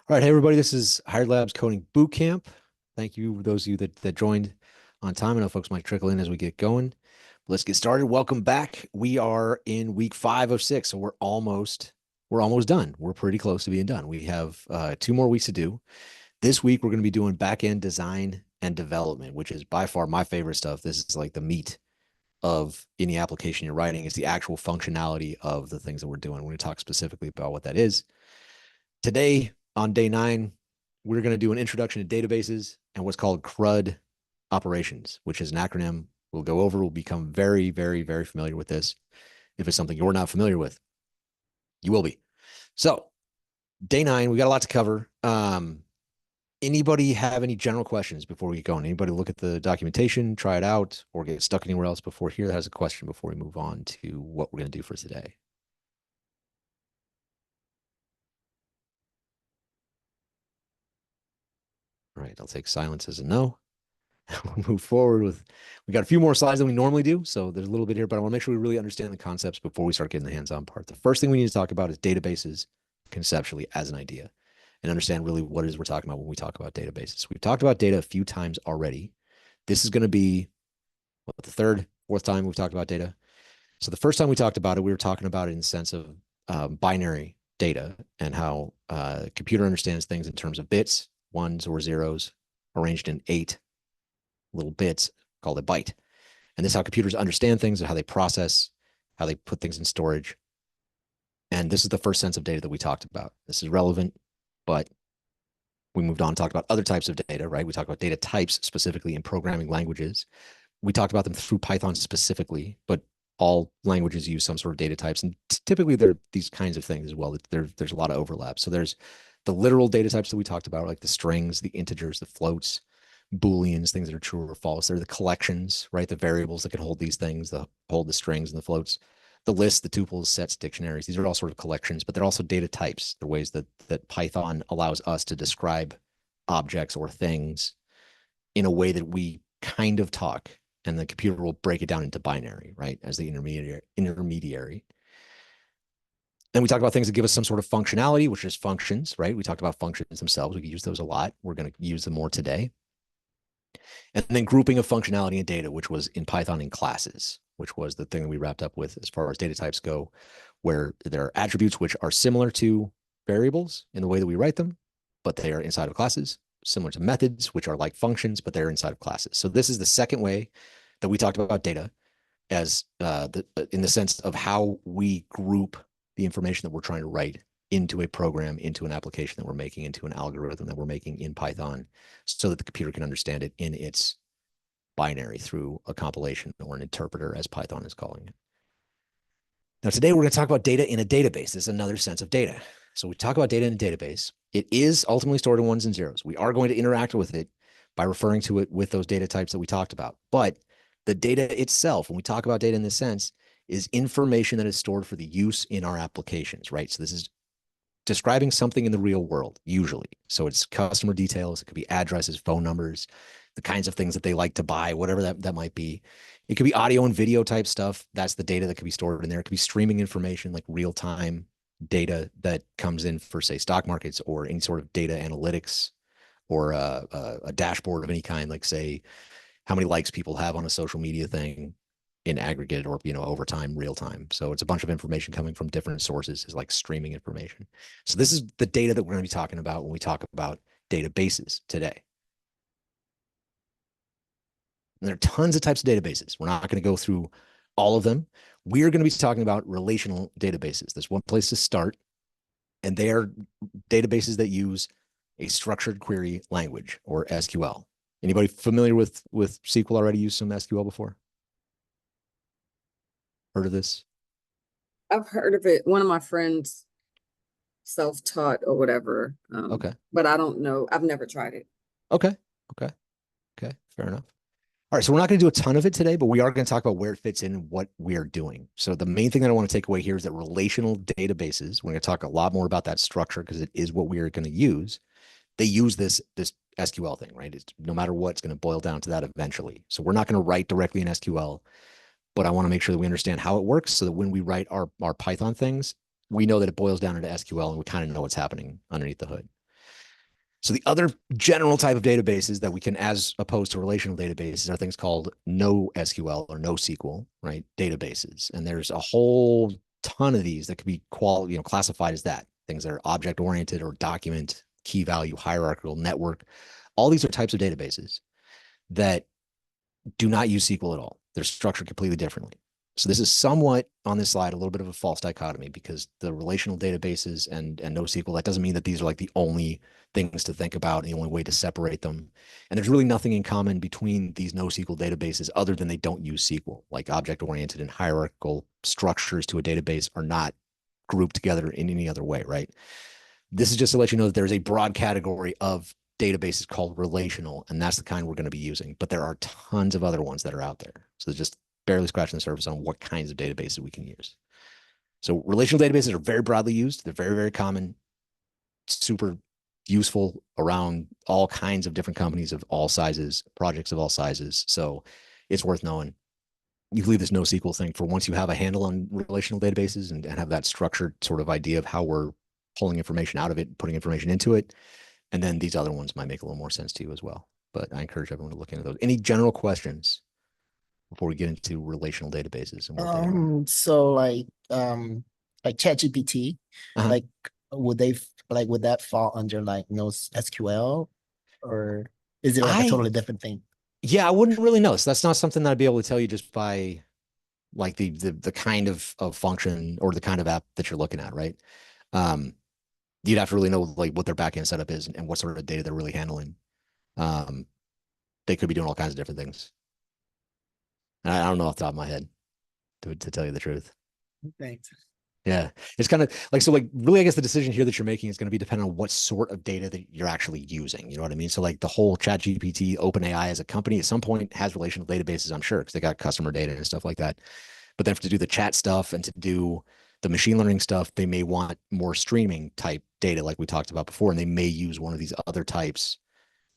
All right, hey everybody, this is Hired Labs Coding Bootcamp. Thank you, those of you that joined on time. I know folks might trickle in as we get going. Let's get started. Welcome back. We are in week 5 of 6, so we're almost done. We're pretty close to being done. We have 2 more weeks to do. This week we're going to be doing back-end design and development, which is by far my favorite stuff. This is like the meat of any application you're writing. It's the actual functionality of the things that we're doing. We're going to talk specifically about what that is. Today, on day 9, we're going to do an introduction to databases and what's called CRUD operations, which is an acronym we'll go over. We'll become very, very, very familiar with this. If it's something you're not familiar with, you will be. So, day 9, we got a lot to cover. Anybody have any general questions before we get going? Anybody look at the documentation, try it out, or get stuck anywhere else before here that has a question before we move on to what we're going to do for today? All right, I'll take silence as a no. We'll move forward with, we got a few more slides than we normally do. So there's a little bit here, but I want to make sure we really understand the concepts before we start getting the hands-on part. The first thing we need to talk about is databases conceptually as an idea and understand really what it is we're talking about when we talk about databases. We've talked about data a few times already. This is going to be the third, fourth time we've talked about data. So the first time we talked about it, we were talking about it in the sense of binary data and how a computer understands things in terms of bits, ones or zeros, arranged in 8 little bits called a byte. And this is how computers understand things and how they process, how they put things in storage. And this is the first sense of data that we talked about. This is relevant, but we moved on and talked about other types of data, right? We talked about data types specifically in programming languages. We talked about them through Python specifically, but all languages use some sort of data types. And typically they're these kinds of things as well. There's a lot of overlap. So there's the literal data types that we talked about, like the strings, the integers, the floats, Booleans, things that are true or false. They're the collections, right? The variables that can hold these things, hold the strings and the floats, the lists, the tuples, sets, dictionaries. These are all sort of collections, but they're also data types. They're ways that Python allows us to describe objects or things in a way that we kind of talk, and the computer will break it down into binary, right? As the intermediary. Then we talk about things that give us some sort of functionality, which is functions, right? We talked about functions themselves. We could use those a lot. We're going to use them more today. And then grouping of functionality and data, which was in Python in classes, which was the thing that we wrapped up with as far as data types go, where there are attributes which are similar to variables in the way that we write them, but they are inside of classes, similar to methods, which are like functions, but they're inside of classes. So this is the second way that we talked about data as in the sense of how we group the information that we're trying to write into a program, into an application that we're making, into an algorithm that we're making in Python, so that the computer can understand it in its binary through a compilation or an interpreter, as Python is calling it. Now, today we're going to talk about data in a database. This is another sense of data. So we talk about data in a database. It is ultimately stored in ones and zeros. We are going to interact with it by referring to it with those data types that we talked about. But the data itself, when we talk about data in this sense, is information that is stored for the use in our applications, right? So this is describing something in the real world, usually. So it's customer details. It could be addresses, phone numbers, the kinds of things that they like to buy, whatever that might be. It could be audio and video type stuff. That's the data that could be stored in there. It could be streaming information, like real-time data that comes in for, say, stock markets, or any sort of data analytics, or a dashboard of any kind, like, say, how many likes people have on a social media thing in aggregate, or over time, real time. So it's a bunch of information coming from different sources, is like streaming information. So this is the data that we're going to be talking about when we talk about databases today. And there are tons of types of databases. We're not going to go through all of them. We're going to be talking about relational databases. There's one place to start, and they are databases that use a structured query language, or SQL. Anybody familiar with SQL already? Used some SQL before? Heard of this? I've heard of it. One of my friends self-taught or whatever. Okay. But I don't know. I've never tried it. Okay. Okay. Okay. Fair enough. All right. So we're not going to do a ton of it today, but we are going to talk about where it fits in and what we are doing. So the main thing that I want to take away here is that relational databases, we're going to talk a lot more about that structure because it is what we are going to use. They use this SQL thing, right? It's, no matter what, it's going to boil down to that eventually. So we're not going to write directly in SQL, but I want to make sure that we understand how it works so that when we write our Python things, we know that it boils down into SQL and we kind of know what's happening underneath the hood. So the other general type of databases that we can, as opposed to relational databases, are things called no SQL or no SQL, right? Databases. And there's a whole ton of these that could be classified as that. Things that are object oriented or document, key value, hierarchical, network. All these are types of databases that do not use SQL at all. They're structured completely differently. So this is somewhat on this slide a little bit of a false dichotomy because the relational databases and NoSQL, that doesn't mean that these are like the only things to think about and the only way to separate them. And there's really nothing in common between these NoSQL databases other than they don't use SQL. Like object-oriented and hierarchical structures to a database are not grouped together in any other way, right? This is just to let you know that there's a broad category of databases called relational, and that's the kind we're going to be using. But there are tons of other ones that are out there. So just barely scratching the surface on what kinds of databases we can use. So relational databases are very broadly used. They're very, very common, super useful around all kinds of different companies of all sizes, projects of all sizes. So it's worth knowing. You can leave this NoSQL thing for once you have a handle on relational databases and have that structured sort of idea of how we're pulling information out of it, putting information into it. And then these other ones might make a little more sense to you as well. But I encourage everyone to look into those. Any general questions before we get into relational databases and what they are? So like ChatGPT, Uh-huh. like would they like would that fall under like no SQL, or is it like a I totally different thing? Yeah, I wouldn't really know. So that's not something that I'd be able to tell you just by like the kind of function or the kind of app that you're looking at, right? Um, you'd have to really know like what their backend setup is and what sort of data they're really handling. Um, they could be doing all kinds of different things. And I don't know off the top of my head to tell you the truth. Thanks. Yeah. It's kind of like, so like really, I guess the decision here that you're making is going to be dependent on what sort of data that you're actually using. You know what I mean? So like the whole chat GPT, OpenAI as a company at some point has relational databases, I'm sure, because they got customer data and stuff like that. But then to do the chat stuff and to do the machine learning stuff, they may want more streaming type data, like we talked about before, and they may use one of these other types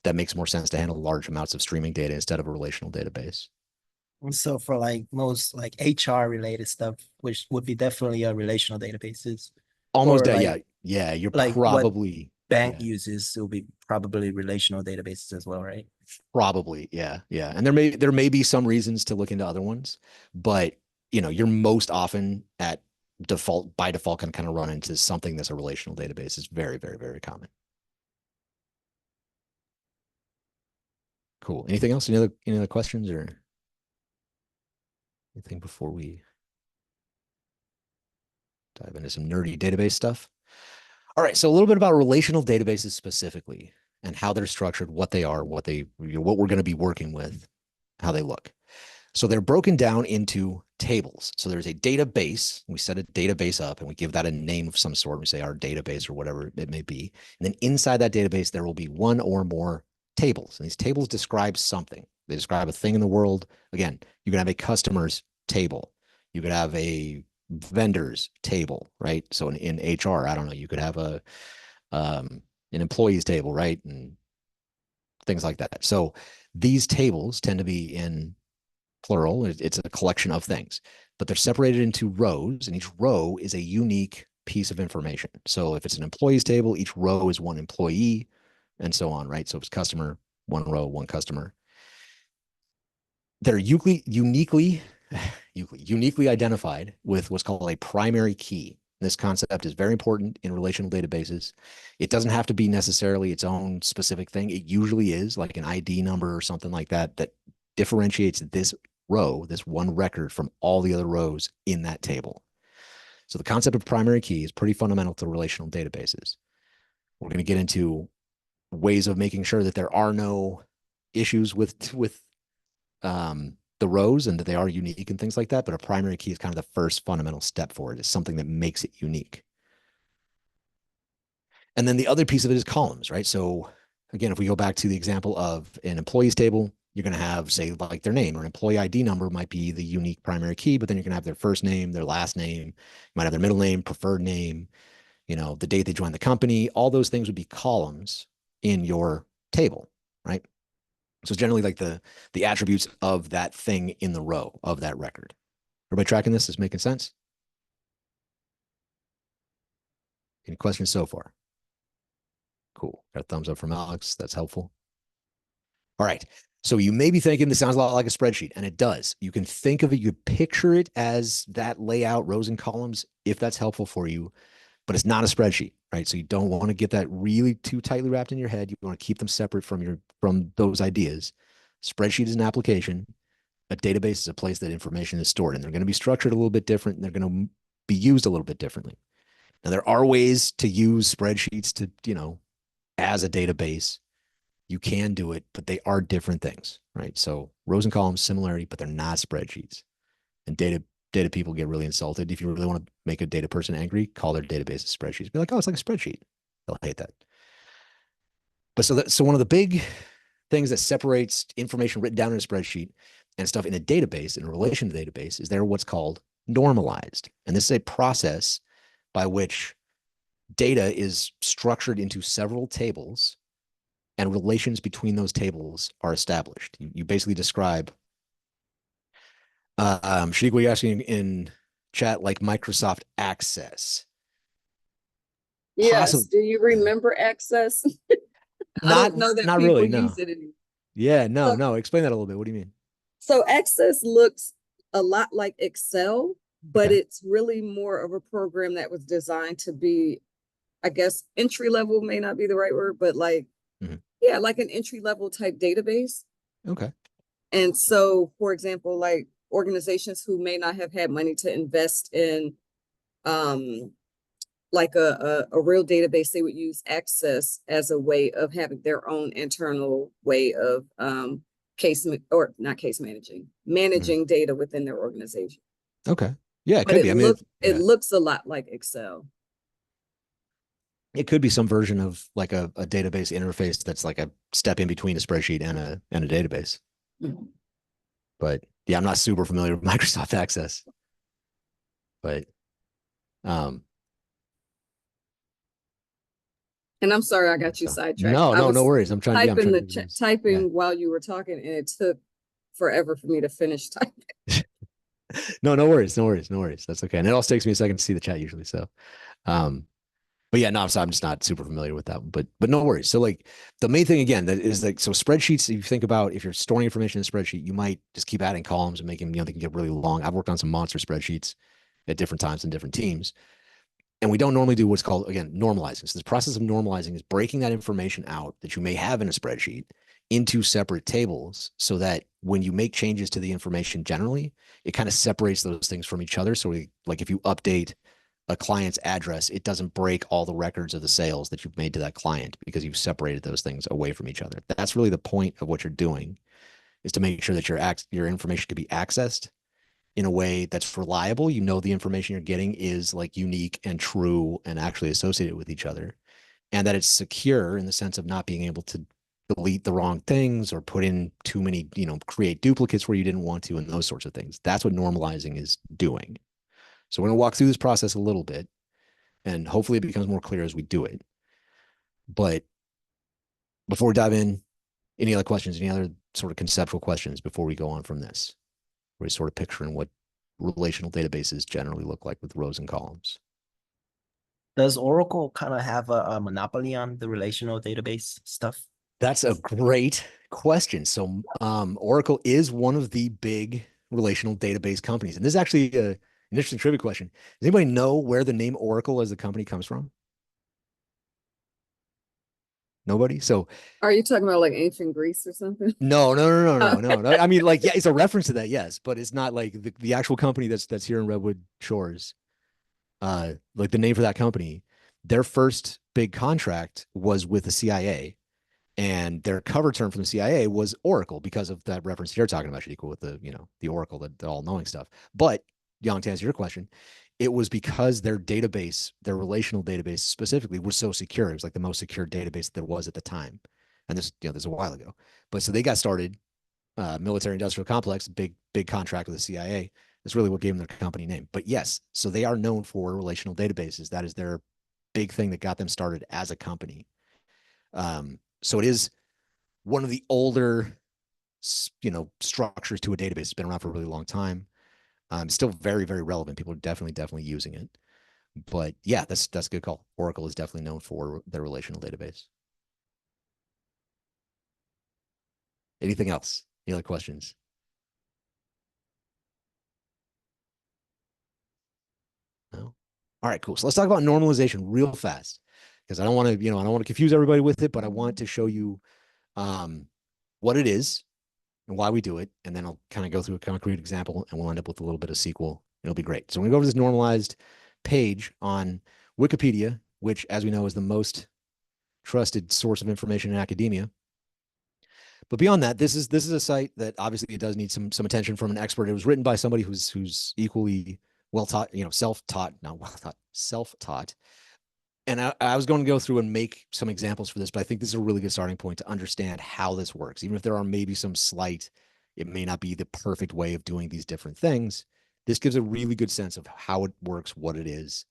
that makes more sense to handle large amounts of streaming data instead of a relational database. So for like most like HR related stuff, which would be definitely a relational databases, Almost, or yeah, yeah. You're like what probably, bank yeah, uses, will be probably relational databases as well, right? probably, yeah, yeah. And there may be some reasons to look into other ones, but you're most often at default by default can kind of run into something that's a relational database. It's very, very, very common. Cool. Anything else? Any other questions or anything before we dive into some nerdy database stuff? All right. So a little bit about relational databases specifically and how they're structured, what they are, what we're going to be working with, how they look. So they're broken down into tables. So there's a database. We set a database up and we give that a name of some sort. We say our database or whatever it may be. And then inside that database, there will be one or more tables. And these tables describe something. They describe a thing in the world. Again, you can have a customer's table. You could have a vendor's table, right? So in HR, I don't know, you could have an employee's table, right? And things like that. So these tables tend to be in plural. It's a collection of things, but they're separated into rows, and each row is a unique piece of information. So if it's an employees table, each row is one employee, and so on, right? So if it's customer, one row, one customer. They're uniquely identified with what's called a primary key. This concept is very important in relational databases. It doesn't have to be necessarily its own specific thing. It usually is like an ID number or something like that that differentiates this row, this one record from all the other rows in that table. So the concept of primary key is pretty fundamental to relational databases. We're going to get into ways of making sure that there are no issues with the rows and that they are unique and things like that. But a primary key is kind of the first fundamental step for it. It's something that makes it unique. And then the other piece of it is columns, right? So again, if we go back to the example of an employees table, you're going to have, say, like their name or an employee ID number might be the unique primary key, but then you're going to have their first name, their last name, you might have their middle name, preferred name, the date they joined the company. All those things would be columns in your table, right? So it's generally like the attributes of that thing in the row of that record. Everybody tracking this? Is making sense? Any questions so far? Cool. Got a thumbs up from Alex. That's helpful. All right. So you may be thinking this sounds a lot like a spreadsheet, and it does. You can think of it, you picture it as that layout, rows and columns, if that's helpful for you, but it's not a spreadsheet, right? So you don't want to get that really too tightly wrapped in your head. You want to keep them separate from those ideas. Spreadsheet is an application. A database is a place that information is stored, and they're going to be structured a little bit different, and they're going to be used a little bit differently. Now, there are ways to use spreadsheets to, as a database. You can do it, but they are different things, right? So rows and columns, similarity, but they're not spreadsheets. And data people get really insulted. If you really want to make a data person angry, call their database a spreadsheet. Be like, oh, it's like a spreadsheet. They'll hate that. But so one of the big things that separates information written down in a spreadsheet and stuff in a database, in a relation to the database, is they're what's called normalized. And this is a process by which data is structured into several tables and relations between those tables are established. You basically describe, Shaniqua, you're asking in chat, like Microsoft Access. Yes. Do you remember Access? I don't know that not people really, no. use it anymore. Yeah, So, no. Explain that a little bit. What do you mean? so Access looks a lot like Excel, but Okay. it's really more of a program that was designed to be, I guess, entry level may not be the right word, but like, yeah, like an entry level type database. Okay. And so, for example, like organizations who may not have had money to invest in like a real database, they would use Access as a way of having their own internal way of managing data within their organization. Okay. Yeah, it But could be. I mean, it looks a lot like Excel. it could be some version of like a database interface that's like a step in between a spreadsheet and a database. Mm-hmm. But yeah, I'm not super familiar with Microsoft Access. But and I'm sorry I got you sidetracked. No, I was no worries. I'm trying typing yeah. while you were talking, and it took forever for me to finish typing. No worries. That's okay. And it also takes me a second to see the chat usually. So, but yeah, no, I'm just not super familiar with that one, but no worries. So like the main thing again, that is like, so spreadsheets, if you think about, if you're storing information in a spreadsheet, you might just keep adding columns and making, they can get really long. I've worked on some monster spreadsheets at different times in different teams. And we don't normally do what's called, again, normalizing. So this process of normalizing is breaking that information out that you may have in a spreadsheet into separate tables so that when you make changes to the information generally, it kind of separates those things from each other. So like if you update a client's address, it doesn't break all the records of the sales that you've made to that client because you've separated those things away from each other. That's really the point of what you're doing, is to make sure that your information can be accessed in a way that's reliable. The information you're getting is like unique and true and actually associated with each other, and that it's secure in the sense of not being able to delete the wrong things or put in too many, create duplicates where you didn't want to, and those sorts of things. That's what normalizing is doing. So we're going to walk through this process a little bit, and hopefully it becomes more clear as we do it. But before we dive in, any other questions, any other sort of conceptual questions before we go on from this? We're sort of picturing what relational databases generally look like with rows and columns. Does Oracle kind of have a monopoly on the relational database stuff? That's a great question. So Oracle is one of the big relational database companies. And this is actually an interesting trivia question. Does anybody know where the name Oracle as a company comes from? Nobody? So Are you talking about like ancient Greece or something? no. I mean, like, yeah, it's a reference to that, yes, but it's not like the actual company that's here in Redwood Shores. Like the name for that company, their first big contract was with the CIA, and their cover term from the CIA was Oracle because of that reference you're talking about, Shadiqua, with the Oracle, the all-knowing stuff. But Yang, to answer your question, it was because their database, their relational database specifically, was so secure. It was like the most secure database there was at the time, and this is a while ago. But so they got started, military industrial complex, big contract with the CIA. That's really what gave them their company name. But yes, so they are known for relational databases. That is their big thing that got them started as a company. So it is one of the older, structures to a database. It's been around for a really long time. Still very, very relevant. People are definitely using it. But yeah, that's a good call. Oracle is definitely known for their relational database. Anything else? Any other questions? No? All right, cool. So let's talk about normalization real fast because I don't want to, I don't want to confuse everybody with it, but I want to show you what it is and why we do it. And then I'll kind of go through a concrete example and we'll end up with a little bit of SQL. It'll be great. So we're going to go over this normalized page on Wikipedia, which, as we know, is the most trusted source of information in academia. But beyond that, this is a site that obviously it does need some attention from an expert. It was written by somebody who's equally well taught, self-taught, not well taught, self-taught. And I was going to go through and make some examples for this, but I think this is a really good starting point to understand how this works. Even if there are maybe some slight, it may not be the perfect way of doing these different things. This gives a really good sense of how it works, what it is,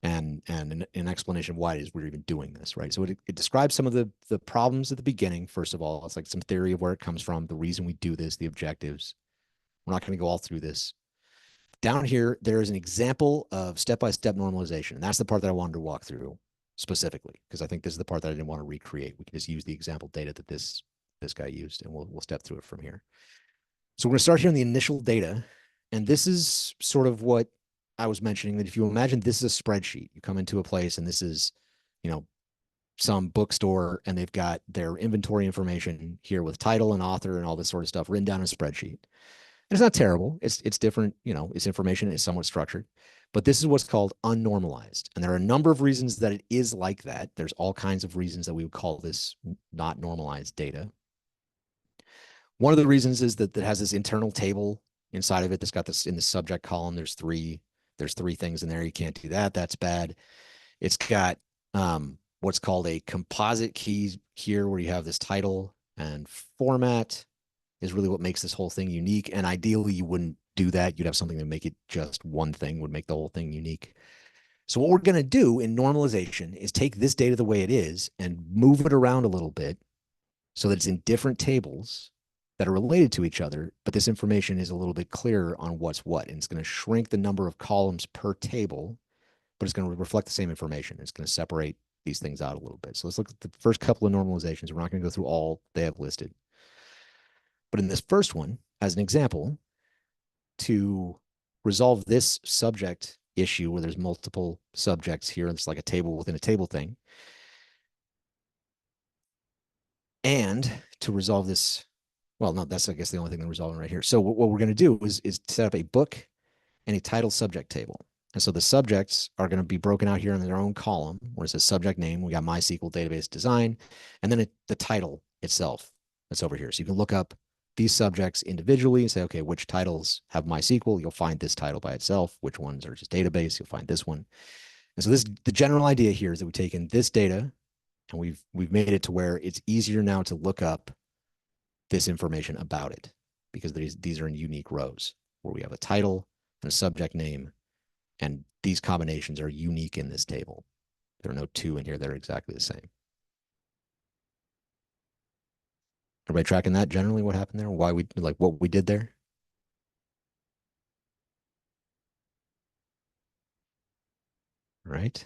and an explanation of why it is we're even doing this, right? So it describes some of the problems at the beginning. First of all, it's like some theory of where it comes from, the reason we do this, the objectives. We're not going to go all through this. Down here, there is an example of step-by-step normalization, and that's the part that I wanted to walk through specifically, because I think this is the part that I didn't want to recreate. We can just use the example data that this guy used, and we'll step through it from here. So we're going to start here in the initial data, and this is sort of what I was mentioning, that if you imagine this is a spreadsheet, you come into a place and this is, some bookstore, and they've got their inventory information here with title and author and all this sort of stuff written down in a spreadsheet. And it's not terrible. It's different, it's information, it's somewhat structured, but this is what's called unnormalized. And there are a number of reasons that it is like that. There's all kinds of reasons that we would call this not normalized data. One of the reasons is that it has this internal table inside of it that's got this in the subject column. There's three things in there. You can't do that. That's bad. It's got what's called a composite key here, where you have this title and format is really what makes this whole thing unique. And ideally, you wouldn't do that. You'd have something to make it just one thing, would make the whole thing unique. So what we're going to do in normalization is take this data the way it is and move it around a little bit so that it's in different tables that are related to each other, but this information is a little bit clearer on what's what. And it's going to shrink the number of columns per table, but it's going to reflect the same information. It's going to separate these things out a little bit. So let's look at the first couple of normalizations. We're not going to go through all they have listed. But in this first one, as an example, to resolve this subject issue where there's multiple subjects here, it's like a table within a table thing. And to resolve this, well, no, that's, I guess, the only thing they're resolving right here. So what we're going to do is set up a book and a title subject table. And so the subjects are going to be broken out here in their own column where it says subject name. We got MySQL database design, and then the title itself that's over here. So you can look up these subjects individually and say, okay, which titles have MySQL? You'll find this title by itself. Which ones are just database? You'll find this one. And so the general idea here is that we've taken this data and we've made it to where it's easier now to look up this information about it, because these are in unique rows where we have a title and a subject name, and these combinations are unique in this table. There are no two in here that are exactly the same. Everybody tracking that generally, what happened there? Why we, like, what we did there? Right.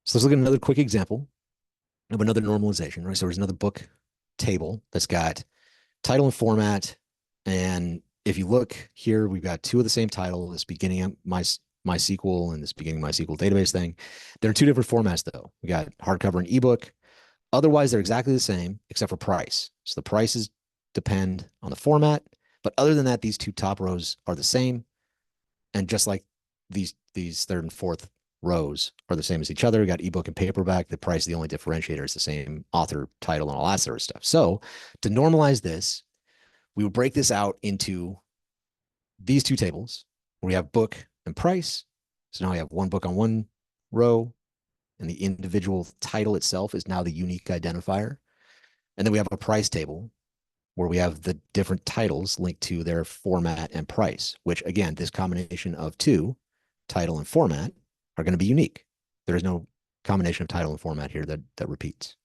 So let's look at another quick example of another normalization, right? So there's another book table that's got title and format. And if you look here, we've got two of the same title, this beginning of MySQL and this beginning MySQL database thing. There are two different formats though. We got hardcover and ebook. Otherwise, they're exactly the same except for price. So the prices depend on the format. But other than that, these two top rows are the same. And just like these third and fourth rows are the same as each other. We got ebook and paperback. The price, the only differentiator is the same author, title, and all that sort of stuff. So to normalize this, we would break this out into these two tables where we have book and price. So now we have one book on one row, and the individual title itself is now the unique identifier. And then we have a price table where we have the different titles linked to their format and price, which again, this combination of two, title and format, are going to be unique. There is no combination of title and format here that repeats.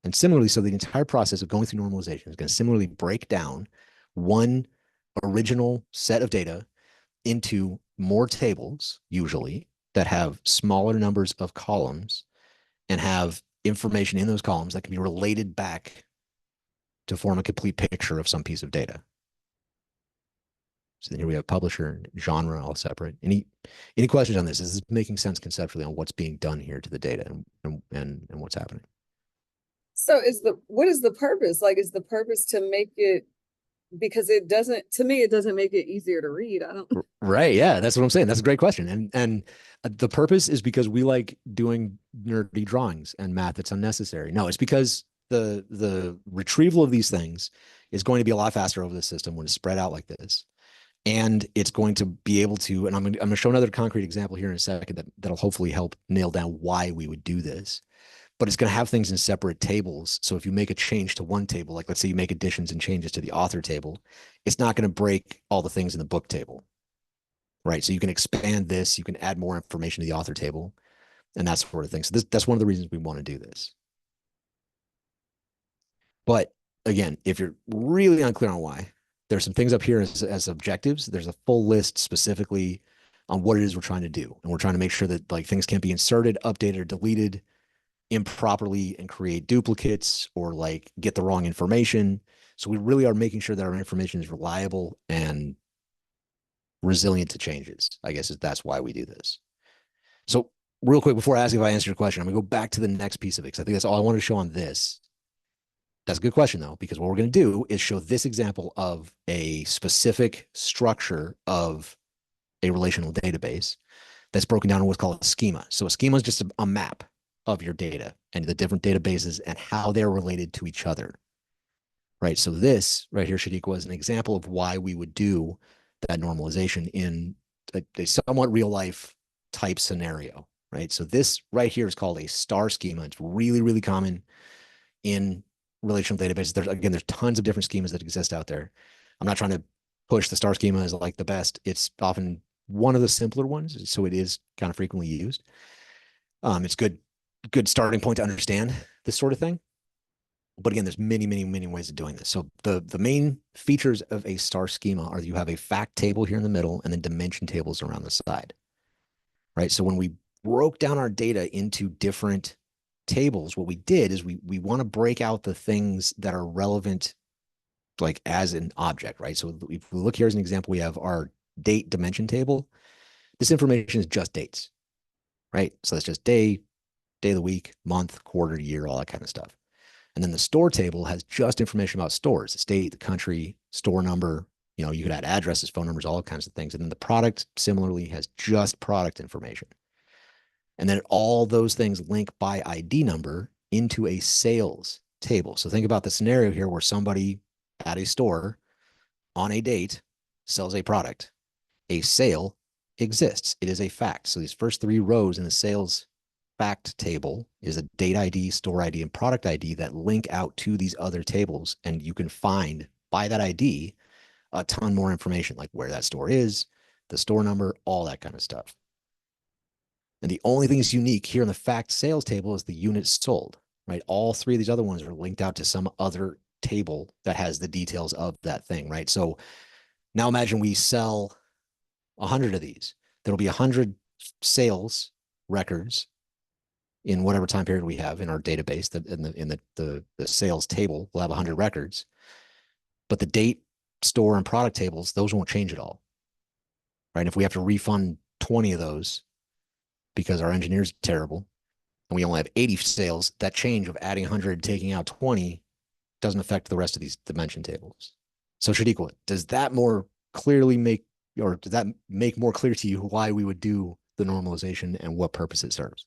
And similarly, so the entire process of going through normalization is going to similarly break down one original set of data into more tables, usually, that have smaller numbers of columns and have information in those columns that can be related back to form a complete picture of some piece of data. So then here we have publisher and genre all separate. Any questions on this? Is this making sense conceptually on what's being done here to the data and what's happening? So what is the purpose? Like, is the purpose to make it, because it doesn't, to me, it doesn't make it easier to read. I don't. Right. Yeah. That's what I'm saying. That's a great question. And the purpose is because we like doing nerdy drawings and math that's unnecessary. No, it's because the retrieval of these things is going to be a lot faster over the system when it's spread out like this. And it's going to be able to, and I'm going to show another concrete example here in a second that'll hopefully help nail down why we would do this. But it's going to have things in separate tables. So if you make a change to one table, like let's say you make additions and changes to the author table, it's not going to break all the things in the book table, right? So you can expand this, you can add more information to the author table, and that sort of thing. So that's one of the reasons we want to do this. But again, if you're really unclear on why, there's some things up here as objectives. There's a full list specifically on what it is we're trying to do. And we're trying to make sure that like things can't be inserted, updated, or deleted improperly and create duplicates or like get the wrong information. So we really are making sure that our information is reliable and resilient to changes. I guess that's why we do this. So real quick, before I ask if I answer your question, I'm gonna go back to the next piece of it because I think that's all I want to show on this. That's a good question though, because what we're going to do is show this example of a specific structure of a relational database that's broken down in what's called a schema. So a schema is just a map of your data and the different databases and how they're related to each other, right? So this right here, Shadiq, is an example of why we would do that normalization in a somewhat real life type scenario, right? So this right here is called a star schema. It's really, really common in relational databases. There's tons of different schemas that exist out there. I'm not trying to push the star schema as like the best. It's often one of the simpler ones, so it is kind of frequently used. It's good starting point to understand this sort of thing. But again, there's many, many, many ways of doing this. So the main features of a star schema are you have a fact table here in the middle and then dimension tables around the side, right? So when we broke down our data into different tables, what we did is we want to break out the things that are relevant like as an object, right? So if we look here as an example, we have our date dimension table. This information is just dates, right? So that's just day of the week, month, quarter, year, all that kind of stuff. And then the store table has just information about stores, the state, the country, store number. You know, you could add addresses, phone numbers, all kinds of things. And then the product similarly has just product information. And then all those things link by ID number into a sales table. So think about the scenario here where somebody at a store on a date sells a product. A sale exists. It is a fact. So these first three rows in the sales fact table is a date ID, store ID, and product ID that link out to these other tables. And you can find by that ID a ton more information, like where that store is, the store number, all that kind of stuff. And the only thing that's unique here in the fact sales table is the units sold, right? All three of these other ones are linked out to some other table that has the details of that thing, right? So now imagine we sell 100 of these. There'll be 100 sales records in whatever time period we have in our database. That in the sales table, we'll have 100 records. But the date, store, and product tables, those won't change at all, right? And if we have to refund 20 of those because our engineer's terrible and we only have 80 sales, that change of adding 100, taking out 20 doesn't affect the rest of these dimension tables. So Shadiq, does that more clearly make, or does that make more clear to you why we would do the normalization and what purpose it serves?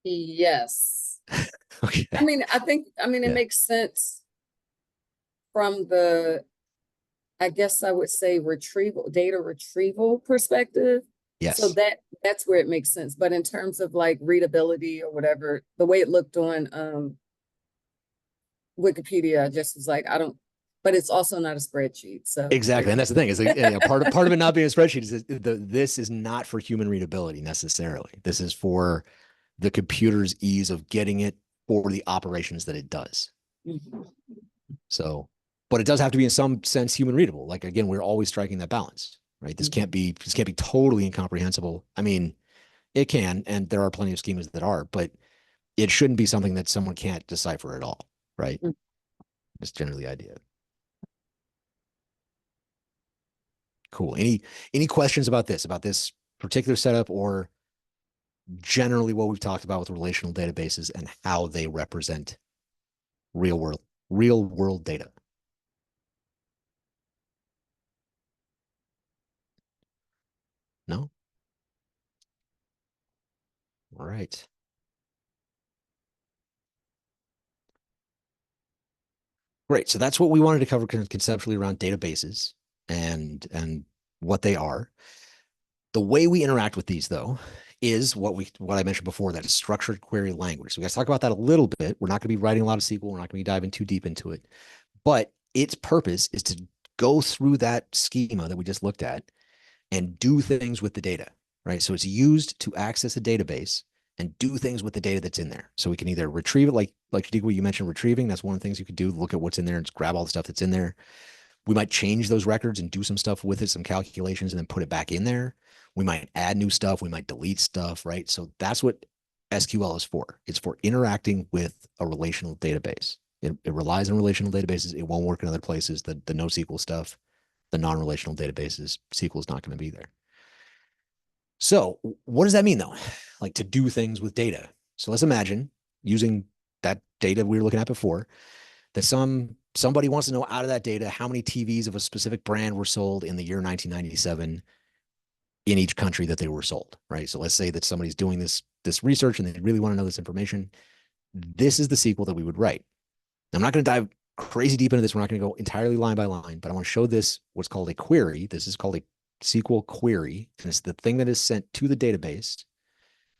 Yes. Okay. I mean, it makes sense from the, I guess I would say data retrieval perspective. Yes. So that's where it makes sense. But in terms of like readability or whatever, the way it looked on Wikipedia, I just was like, but it's also not a spreadsheet. So exactly. And that's the thing is like, part of it not being a spreadsheet is this is not for human readability necessarily. This is for the computer's ease of getting it for the operations that it does. Mm-hmm. So, but it does have to be in some sense human readable. Like, again, we're always striking that balance, right? This can't be totally incomprehensible. I mean, it can, and there are plenty of schemas that are, but it shouldn't be something that someone can't decipher at all, right? Mm. That's generally the idea. Cool. Any questions about this particular setup, or generally what we've talked about with relational databases and how they represent real world real world data? No? All right. Great. So that's what we wanted to cover conceptually around databases and what they are. The way we interact with these, though, is what I mentioned before, that structured query language. So we got to talk about that a little bit. We're not going to be writing a lot of SQL. We're not going to be diving too deep into it. But its purpose is to go through that schema that we just looked at and do things with the data, right? So it's used to access a database and do things with the data that's in there. So we can either retrieve it, like what you mentioned, retrieving. That's one of the things you could do. Look at what's in there and just grab all the stuff that's in there. We might change those records and do some stuff with it, some calculations, and then put it back in there. We might add new stuff. We might delete stuff, right? So that's what SQL is for. It's for interacting with a relational database. It relies on relational databases. It won't work in other places. The NoSQL stuff, the non-relational databases, SQL is not going to be there. So what does that mean, though? Like, to do things with data. So let's imagine, using that data we were looking at before, that somebody wants to know out of that data how many TVs of a specific brand were sold in the year 1997 in each country that they were sold, right? So let's say that somebody's doing this research and they really want to know this information. This is the SQL that we would write. Now, I'm not going to dive crazy deep into this. We're not going to go entirely line by line, but I want to show this, what's called a query. This is called a SQL query, and it's the thing that is sent to the database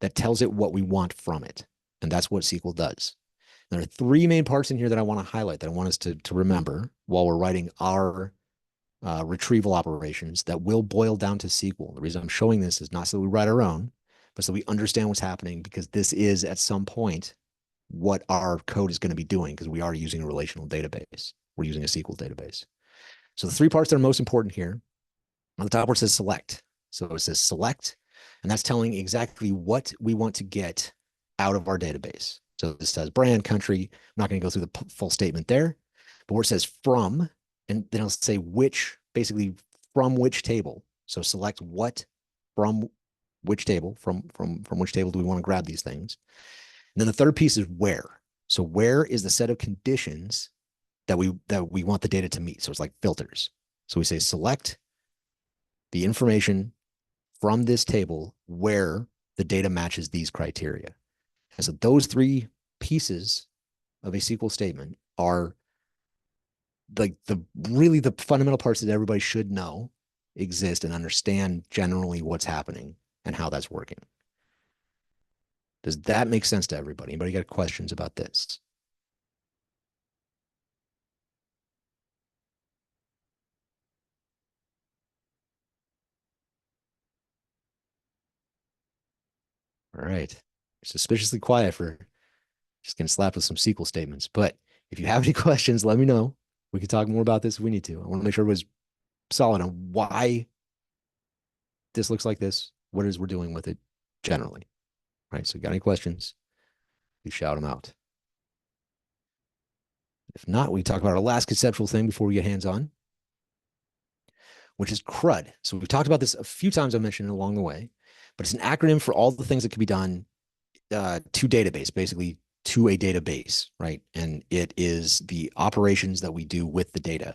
that tells it what we want from it. And that's what SQL does. There are three main parts in here that I want to highlight, that I want us to remember while we're writing our retrieval operations that will boil down to SQL. The reason I'm showing this is not so that we write our own, but so we understand what's happening, because this is at some point what our code is going to be doing, because we are using a relational database. We're using a SQL database. So the three parts that are most important here, on the top where it says select. So it says select, and that's telling exactly what we want to get out of our database. So this says brand, country. I'm not going to go through the full statement there, but where it says from, and then it'll say which, basically from which table. So select what from which table, from which table do we want to grab these things. And then the third piece is where. So where is the set of conditions that we want the data to meet. So it's like filters. So we say select the information from this table where the data matches these criteria. And so those three pieces of a SQL statement are like the fundamental parts that everybody should know exist and understand generally what's happening and how that's working. Does that make sense to everybody? Anybody got questions about this? All right. Suspiciously quiet for just getting slapped with some SQL statements. But if you have any questions, let me know. We can talk more about this if we need to. I want to make sure everybody's solid on why this looks like this, what it is we're doing with it generally. All right. So, got any questions? You shout them out. If not, we talk about our last conceptual thing before we get hands on, which is CRUD. So, we've talked about this a few times. I mentioned it along the way, but it's an acronym for all the things that can be done to database, basically to a database, right? And it is the operations that we do with the data.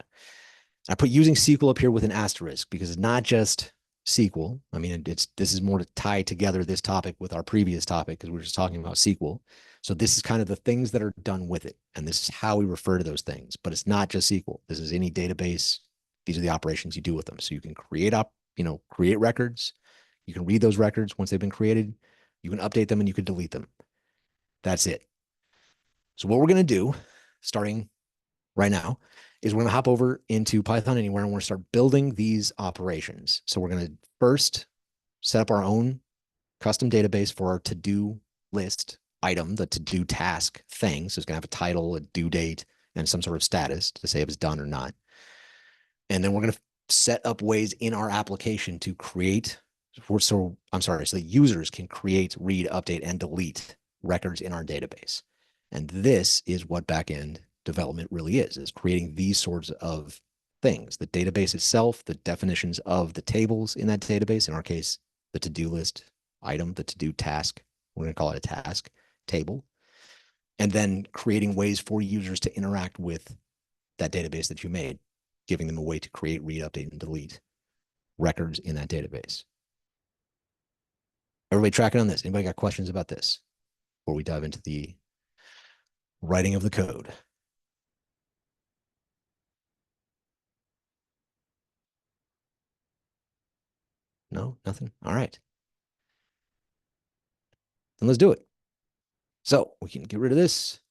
I put using SQL up here with an asterisk because it's not just SQL. I mean, this is more to tie together this topic with our previous topic, because we're just talking about SQL. So this is kind of the things that are done with it, and this is how we refer to those things. But it's not just SQL. This is any database. These are the operations you do with them. So you can create records. You can read those records once they've been created. You can update them and you can delete them. That's it. So what we're going to do, starting right now, is we're going to hop over into Python Anywhere, and we're going to start building these operations. So we're going to first set up our own custom database for our to-do list item, the to-do task thing. So it's going to have a title, a due date, and some sort of status to say if it's done or not. And then we're going to set up ways in our application to create, so the users can create, read, update, and delete records in our database. And this is what backend development really is creating these sorts of things. The database itself, the definitions of the tables in that database, in our case, the to-do list item, the to-do task, we're going to call it a task table, and then creating ways for users to interact with that database that you made, giving them a way to create, read, update, and delete records in that database. Everybody tracking on this? Anybody got questions about this before we dive into the writing of the code? No, nothing. All right. Then let's do it. So we can get rid of this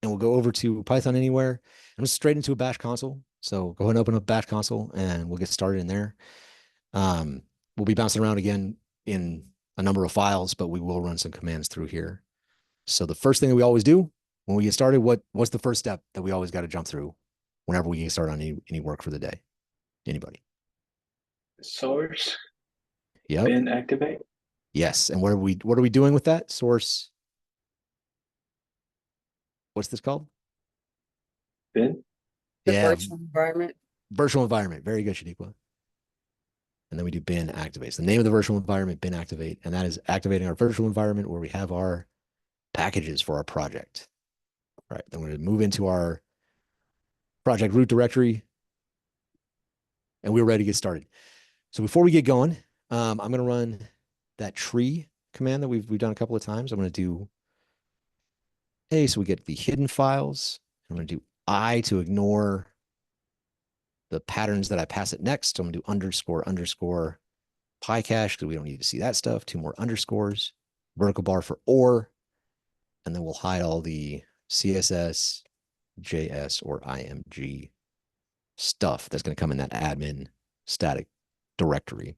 and we'll go over to Python Anywhere and straight into a bash console. So go ahead and open up bash console and we'll get started in there. We'll be bouncing around again in a number of files, but we will run some commands through here. So the first thing that we always do when we get started, what's the first step that we always got to jump through whenever we get started on any work for the day? Anybody? Source. Yep. Bin activate. Yes. And what are we doing with that source? What's this called? Bin. The Yeah. virtual environment. Virtual environment. Very good, Shaniqua. And then we do bin activate. So the name of the virtual environment, bin activate, and that is activating our virtual environment where we have our packages for our project. All right. Then we're going to move into our project root directory, and we're ready to get started. So before we get going, I'm going to run that tree command that we've done a couple of times. I'm going to do A, so we get the hidden files. I'm going to do I to ignore the patterns that I pass it next. So I'm going to do underscore PyCache because we don't need to see that stuff. 2 more underscores, vertical bar for or, and then we'll hide all the CSS, JS, or IMG stuff that's going to come in that admin static directory.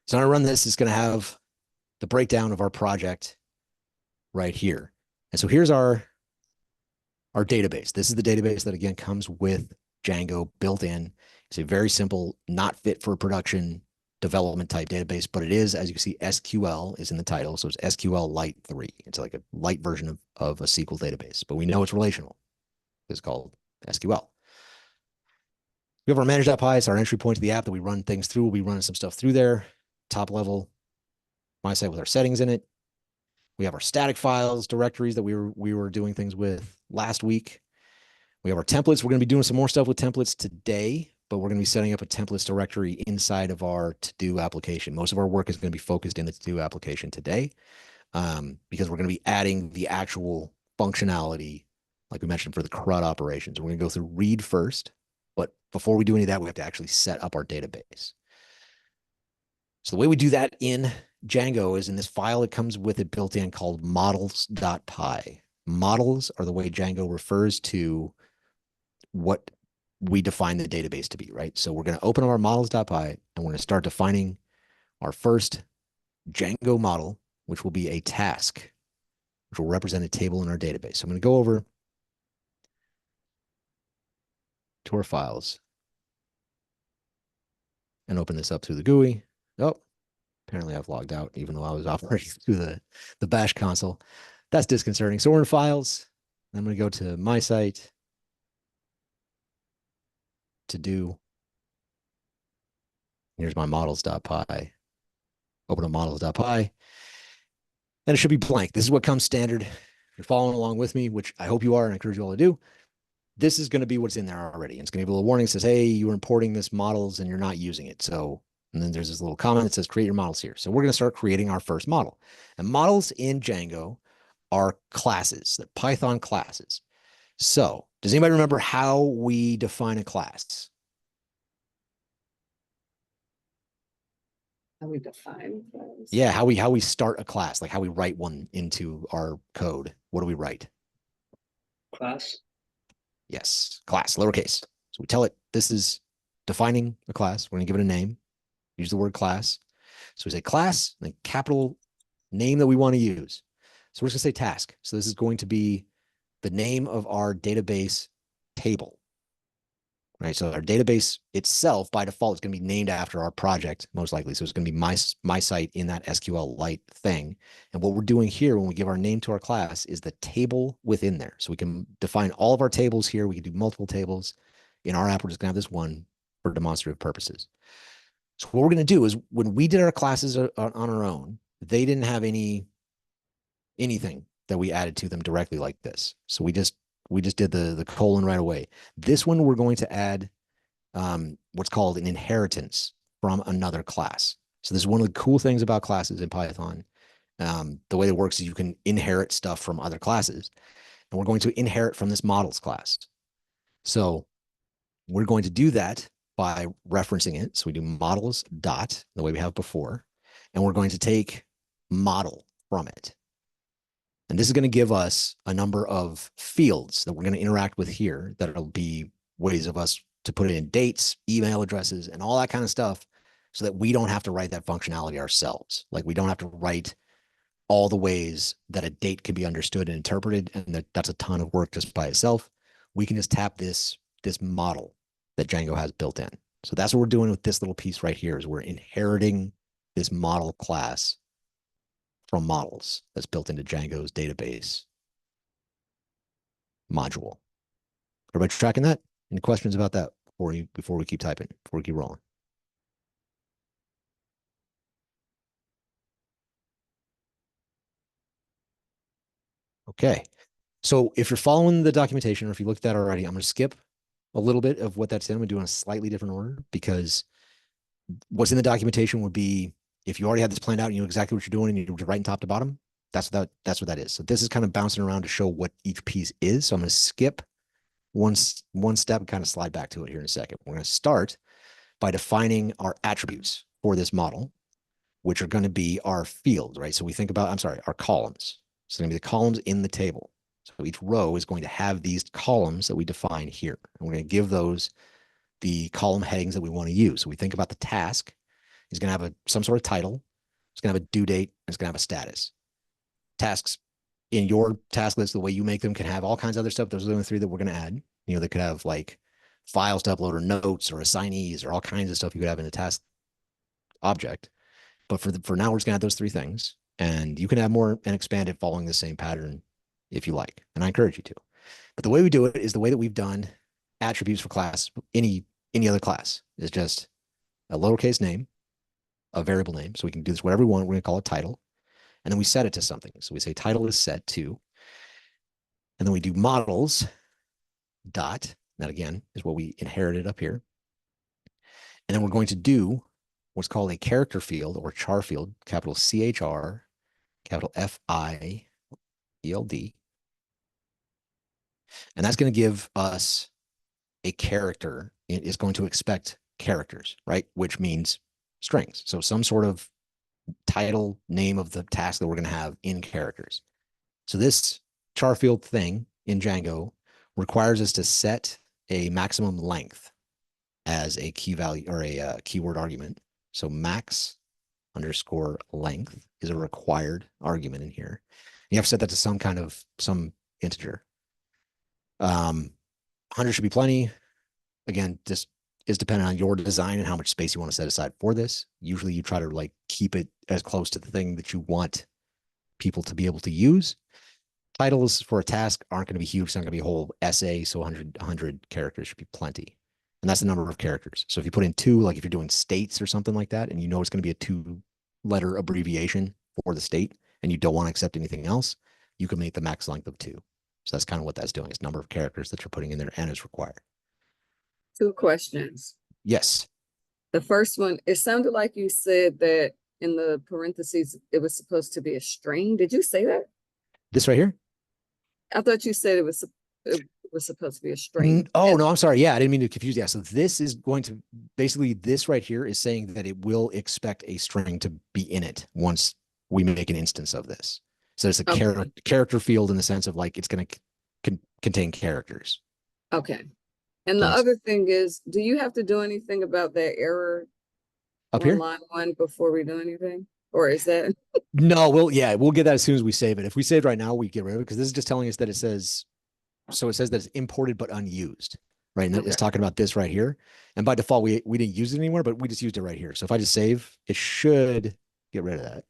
So when I run this, it's going to have the breakdown of our project right here. And so here's our database. This is the database that, again, comes with Django built in. It's a very simple, not fit for production development type database, but it is, as you can see, SQL is in the title. So it's SQL Lite 3. It's like a light version of a SQL database, but we know it's relational. It's called SQL. We have our manage.py. It's our entry point to the app that we run things through. We'll be running some stuff through there. Top level, my site with our settings in it. We have our static files, directories that we were doing things with last week. We have our templates. We're going to be doing some more stuff with templates today, but we're going to be setting up a templates directory inside of our to-do application. Most of our work is going to be focused in the to-do application today because we're going to be adding the actual functionality, like we mentioned, for the CRUD operations. We're going to go through read first, but before we do any of that, we have to actually set up our database. So the way we do that in Django is in this file that comes with it built in called models.py. Models are the way Django refers to what we define the database to be, right? So we're going to open up our models.py and we're going to start defining our first Django model, which will be a task, which will represent a table in our database. So I'm going to go over to our files and open this up through the GUI. Oh, apparently I've logged out even though I was operating through the bash console. That's disconcerting. So we're in files. I'm going to go to my site, to do. Here's my models.py. Open up models.py. And it should be blank. This is what comes standard. If you're following along with me, which I hope you are, and I encourage you all to do, this is going to be what's in there already. And it's going to give a little warning that says, hey, you're importing this models and you're not using it. So, and then there's this little comment that says, create your models here. So we're going to start creating our first model. And models in Django are classes, the Python classes. So does anybody remember how we define a class? How we define class. Yeah, how we start a class, like how we write one into our code. What do we write? Class. Yes, class, lowercase. So we tell it this is defining a class. We're going to give it a name. Use the word class. So we say class, the capital name that we want to use. So we're just going to say task. So this is going to be the name of our database table. right? So our database itself by default is going to be named after our project, most likely. So it's going to be my site in that SQLite thing. And what we're doing here when we give our name to our class is the table within there. So we can define all of our tables here. We can do multiple tables. In our app, we're just going to have this one for demonstrative purposes. So what we're going to do is when we did our classes on our own, they didn't have anything that we added to them directly like this. So we just did the colon right away. This one, we're going to add what's called an inheritance from another class. So this is one of the cool things about classes in Python. The way it works is you can inherit stuff from other classes, and we're going to inherit from this models class. So we're going to do that by referencing it. So we do models dot the way we have before, and we're going to take model from it. And this is going to give us a number of fields that we're going to interact with here that'll be ways of us to put in dates, email addresses, and all that kind of stuff so that we don't have to write that functionality ourselves. Like we don't have to write all the ways that a date can be understood and interpreted, and that's a ton of work just by itself. We can just tap this model that Django has built in. So that's what we're doing with this little piece right here is we're inheriting this model class from models that's built into Django's database module. Everybody tracking that? Any questions about that before we keep typing, before we keep rolling? Okay. So if you're following the documentation, or if you looked at that already, I'm going to skip a little bit of what that's in. I'm going to do in a slightly different order because what's in the documentation would be if you already had this planned out and you know exactly what you're doing and you're writing top to bottom, that's what that is. So this is kind of bouncing around to show what each piece is. So I'm going to skip one step and kind of slide back to it here in a second. We're going to start by defining our attributes for this model, which are going to be our fields, right? So we think about, our columns. So it's going to be the columns in the table. So each row is going to have these columns that we define here. And we're going to give those the column headings that we want to use. So we think about the task. It's going to have some sort of title. It's going to have a due date. It's going to have a status. Tasks in your task list, the way you make them, can have all kinds of other stuff. Those are the only three that we're going to add. You know, they could have like files to upload or notes or assignees or all kinds of stuff you could have in a task object. But for now, we're just going to add those three things. And you can add more and expand it following the same pattern if you like. And I encourage you to. But the way we do it is the way that we've done attributes for class, any other class, is just a lowercase name, a variable name. So we can do this whatever we want. We're going to call it title. And then we set it to something. So we say title is set to, and then we do models dot. That again is what we inherited up here. And then we're going to do what's called a character field or char field, capital CHR, capital FIELD. And that's going to give us a character. It is going to expect characters, right? Which means strings. So some sort of title name of the task that we're going to have in characters. So this char field thing in Django requires us to set a maximum length as a key value or a keyword argument. So max underscore length is a required argument in here. You have to set that to some integer. 100 should be plenty. Again, this is dependent on your design and how much space you want to set aside for this. Usually you try to like keep it as close to the thing that you want people to be able to use. Titles for a task aren't going to be huge. It's not going to be a whole essay. So 100 characters should be plenty. And that's the number of characters. So if you put in 2, like if you're doing states or something like that, and you know it's going to be a 2-letter abbreviation for the state, and you don't want to accept anything else, you can make the max length of 2. So that's kind of what that's doing. It's number of characters that you're putting in there and is required. 2 questions. Yes. The first one, it sounded like you said that in the parentheses, it was supposed to be a string. Did you say that? This right here? I thought you said it was supposed to be a string. Oh, no, I'm sorry. Yeah, I didn't mean to confuse. Yeah, so this is going to, basically this right here is saying that it will expect a string to be in it once we make an instance of this. So it's a character field in the sense of like it's going to contain characters. Okay. And the other thing is, do you have to do anything about that error up on here? line 1 before we do anything? Or is that? No, we'll get that as soon as we save it. If we save it right now, we get rid of it because this is just telling us that it says that it's imported but unused. right? And Okay. it's talking about this right here. And by default, we didn't use it anymore, but we just used it right here. So if I just save, it should get rid of that.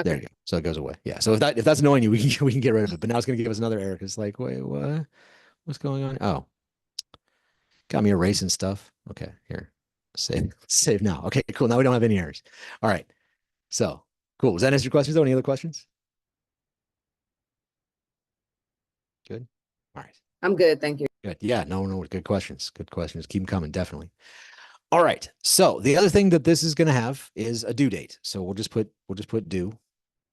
There you Okay. go. So it goes away. Yeah. So if that's annoying you, we can get rid of it. But now it's going to give us another error because it's like, wait, what? What's going on? Oh, got me erasing stuff. Okay, here. Save now. Okay, cool. Now we don't have any errors. All right. So cool. Was that answer your questions though? Any other questions? Good. All right. I'm good. Thank you. Good. Yeah. No. Good questions. Good questions. Keep them coming. Definitely. All right. So the other thing that this is going to have is a due date. So we'll just put due.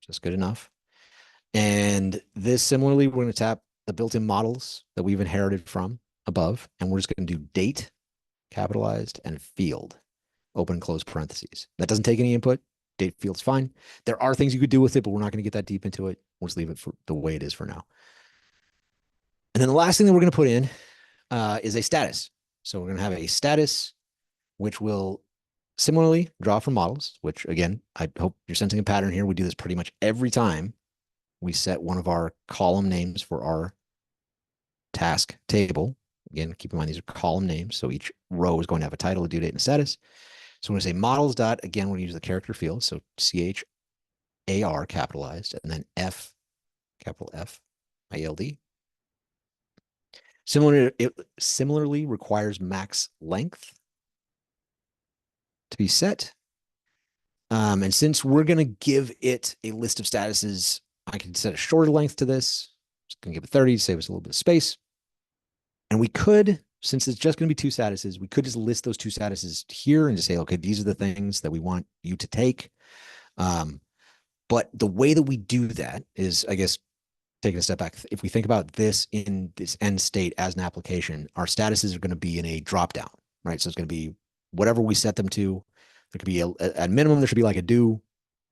Just good enough. And this similarly, we're going to tap the built-in models that we've inherited from above, and we're just going to do date, capitalized, and field, open and close parentheses. That doesn't take any input. Date field's fine. There are things you could do with it, but we're not going to get that deep into it. We'll just leave it for the way it is for now. And then the last thing that we're going to put in is a status. So we're going to have a status, which will similarly draw from models, which again, I hope you're sensing a pattern here. We do this pretty much every time we set one of our column names for our task table. Again, keep in mind these are column names. So each row is going to have a title, a due date, and a status. So we're going to say models dot, again, we're going to use the character field. So CHAR capitalized, and then F, capital F, ILD. It similarly requires max length to be set. And since we're going to give it a list of statuses, I can set a shorter length to this. Just going to give it 30 to save us a little bit of space. And we could, since it's just going to be two statuses, we could just list those two statuses here and just say, okay, these are the things that we want you to take. But the way that we do that is, I guess, taking a step back. If we think about this in this end state as an application, our statuses are going to be in a drop down, right? So it's going to be whatever we set them to. There could be at minimum, there should be like a do,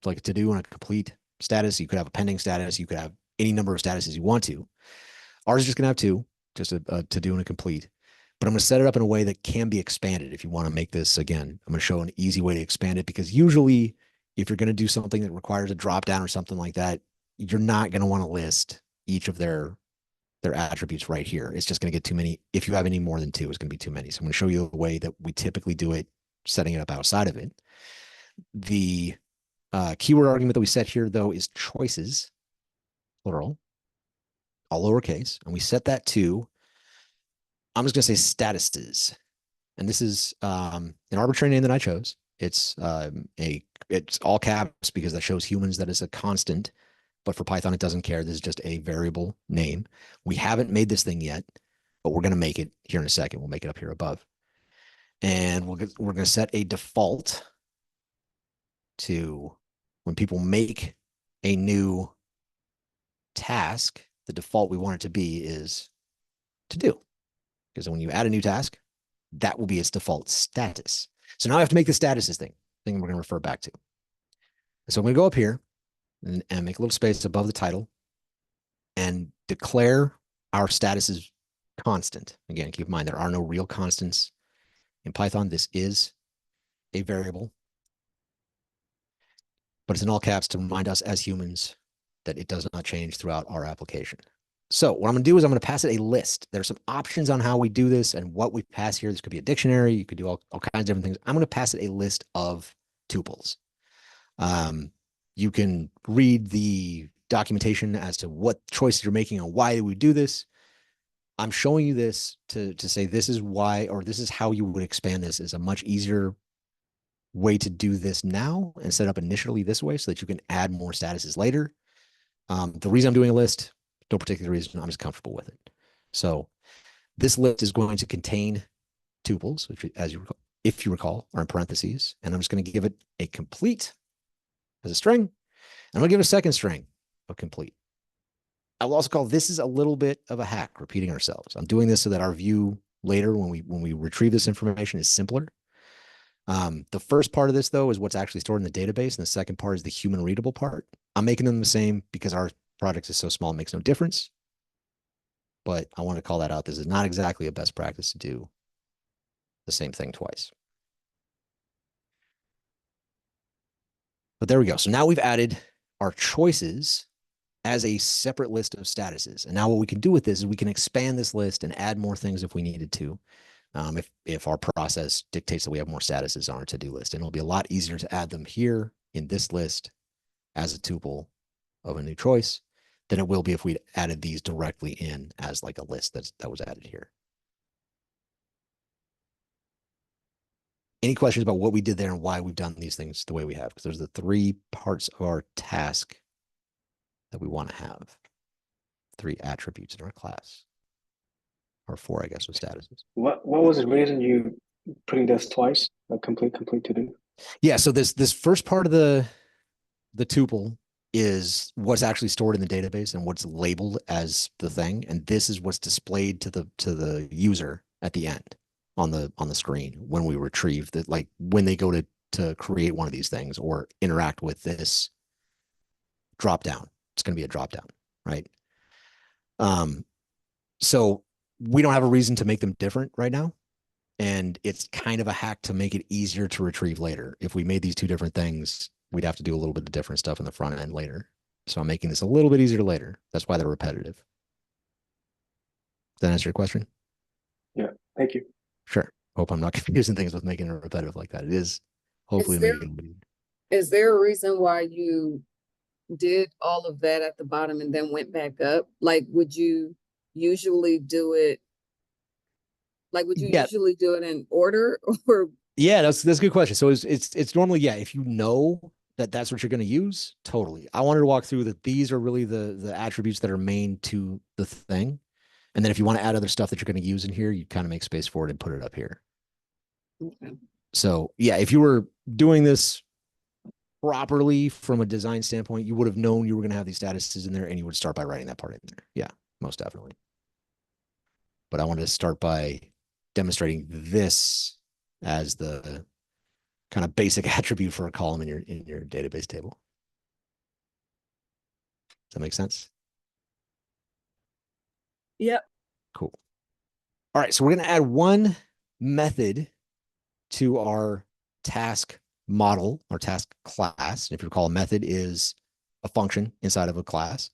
like a to do and a complete status. You could have a pending status. You could have any number of statuses you want to. Ours is just going to have two, just a to do and a complete. But I'm going to set it up in a way that can be expanded. If you want to make this, again, I'm going to show an easy way to expand it, because usually if you're going to do something that requires a drop down or something like that, you're not going to want to list each of their attributes right here. It's just going to get too many. If you have any more than two, it's going to be too many. So I'm going to show you the way that we typically do it, setting it up outside of it. The keyword argument that we set here, though, is choices, plural, all lowercase. And we set that to, I'm just going to say statuses. And this is an arbitrary name that I chose. It's it's all caps because that shows humans that is a constant. But for Python, it doesn't care. This is just a variable name. We haven't made this thing yet, but we're going to make it here in a second. We'll make it up here above. And we're going to set a default to when people make a new task, the default we want it to be is to do. Because when you add a new task, that will be its default status. So now I have to make the statuses thing we're going to refer back to. So I'm going to go up here and make a little space above the title and declare our status is constant. Again, keep in mind, there are no real constants in Python. This is a variable, but it's in all caps to remind us as humans that it does not change throughout our application. So what I'm going to do is I'm going to pass it a list. There's some options on how we do this and what we pass here. This could be a dictionary. You could do all kinds of different things. I'm going to pass it a list of tuples. You can read the documentation as to what choices you're making and why we do this. I'm showing you this to say this is why, or this is how you would expand this. Is a much easier way to do this now and set up initially this way so that you can add more statuses later. The reason I'm doing a list, no particular reason, I'm just comfortable with it. So this list is going to contain tuples, which, as you recall, if you recall, are in parentheses, and I'm just going to give it a complete as a string, and I'm going to give it a second string of complete. I will also call this is a little bit of a hack, repeating ourselves. I'm doing this so that our view later, when we retrieve this information, is simpler. The first part of this, though, is what's actually stored in the database, and the second part is the human readable part. I'm making them the same because our project is so small, it makes no difference. But I want to call that out. This is not exactly a best practice to do the same thing twice. But there we go. So now we've added our choices as a separate list of statuses. And now what we can do with this is we can expand this list and add more things if we needed to. If our process dictates that we have more statuses on our to-do list, and it'll be a lot easier to add them here in this list as a tuple of a new choice than it will be if we added these directly in as like a list that was added here. Any questions about what we did there and why we've done these things the way we have? Because there's the 3 parts of our task that we want to have, 3 attributes in our class, or 4, I guess, with statuses. What was the reason you putting this twice? Like complete to do? Yeah, so this first part of the tuple is what's actually stored in the database and what's labeled as the thing, and this is what's displayed to the user at the end on the screen when we retrieve that, like when they go to create one of these things or interact with this drop down. It's going to be a drop down, right? So we don't have a reason to make them different right now. And it's kind of a hack to make it easier to retrieve later. If we made these 2 different things, we'd have to do a little bit of different stuff in the front end later. So I'm making this a little bit easier later. That's why they're repetitive. Does that answer your question? Yeah, thank you. Sure. Hope I'm not confusing things with making it repetitive like that. It is hopefully making it. Is there a reason why you did all of that at the bottom and then went back up? Like, would you usually do it? Like, would you usually do it in order or? Yeah, that's a good question. So it's normally, yeah, if you know that that's what you're going to use, totally. I wanted to walk through that these are really the attributes that are main to the thing. And then if you want to add other stuff that you're going to use in here, you kind of make space for it and put it up here. Okay. So yeah, if you were doing this properly from a design standpoint, you would have known you were going to have these statuses in there and you would start by writing that part in there. Yeah, most definitely. But I wanted to start by demonstrating this as the kind of basic attribute for a column in your database table. Does that make sense? Yep. Cool. All right, so we're going to add one method to our task model, our task class. If you recall, a method is a function inside of a class.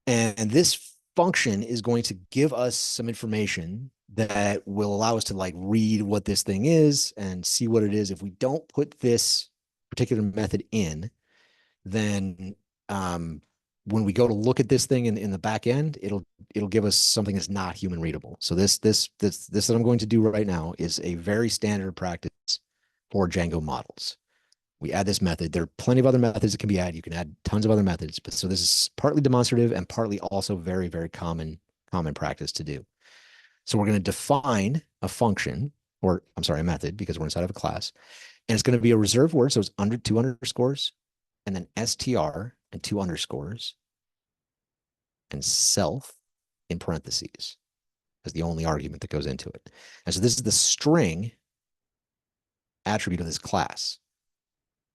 And this function is going to give us some information that will allow us to like read what this thing is and see what it is. If we don't put this particular method in, then when we go to look at this thing in the back end, it'll give us something that's not human readable. So this that I'm going to do right now is a very standard practice for Django models. We add this method. There are plenty of other methods that can be added. You can add tons of other methods, but so this is partly demonstrative and partly also very, very common practice to do. So we're going to define a function, or I'm sorry, a method, because we're inside of a class, and it's going to be a reserved word. So it's under 2 underscores, and then str and 2 underscores, and self in parentheses as the only argument that goes into it. And so this is the string attribute of this class.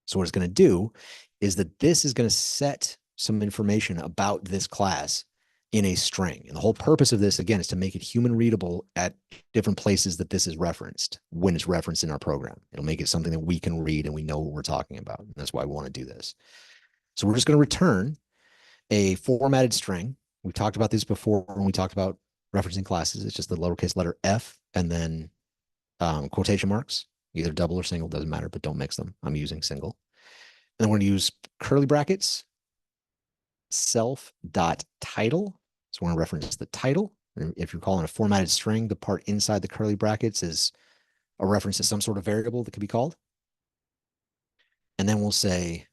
So what it's going to do is that this is going to set some information about this class in a string. And the whole purpose of this, again, is to make it human readable at different places that this is referenced when it's referenced in our program. It'll make it something that we can read and we know what we're talking about. And that's why we want to do this. So we're just going to return a formatted string. We talked about this before when we talked about referencing classes. It's just the lowercase letter f and then quotation marks, either double or single, doesn't matter, but don't mix them. I'm using single. And then we're going to use curly brackets, self.title. So we're going to reference the title. If you're calling a formatted string, the part inside the curly brackets is a reference to some sort of variable that could be called. And then we'll say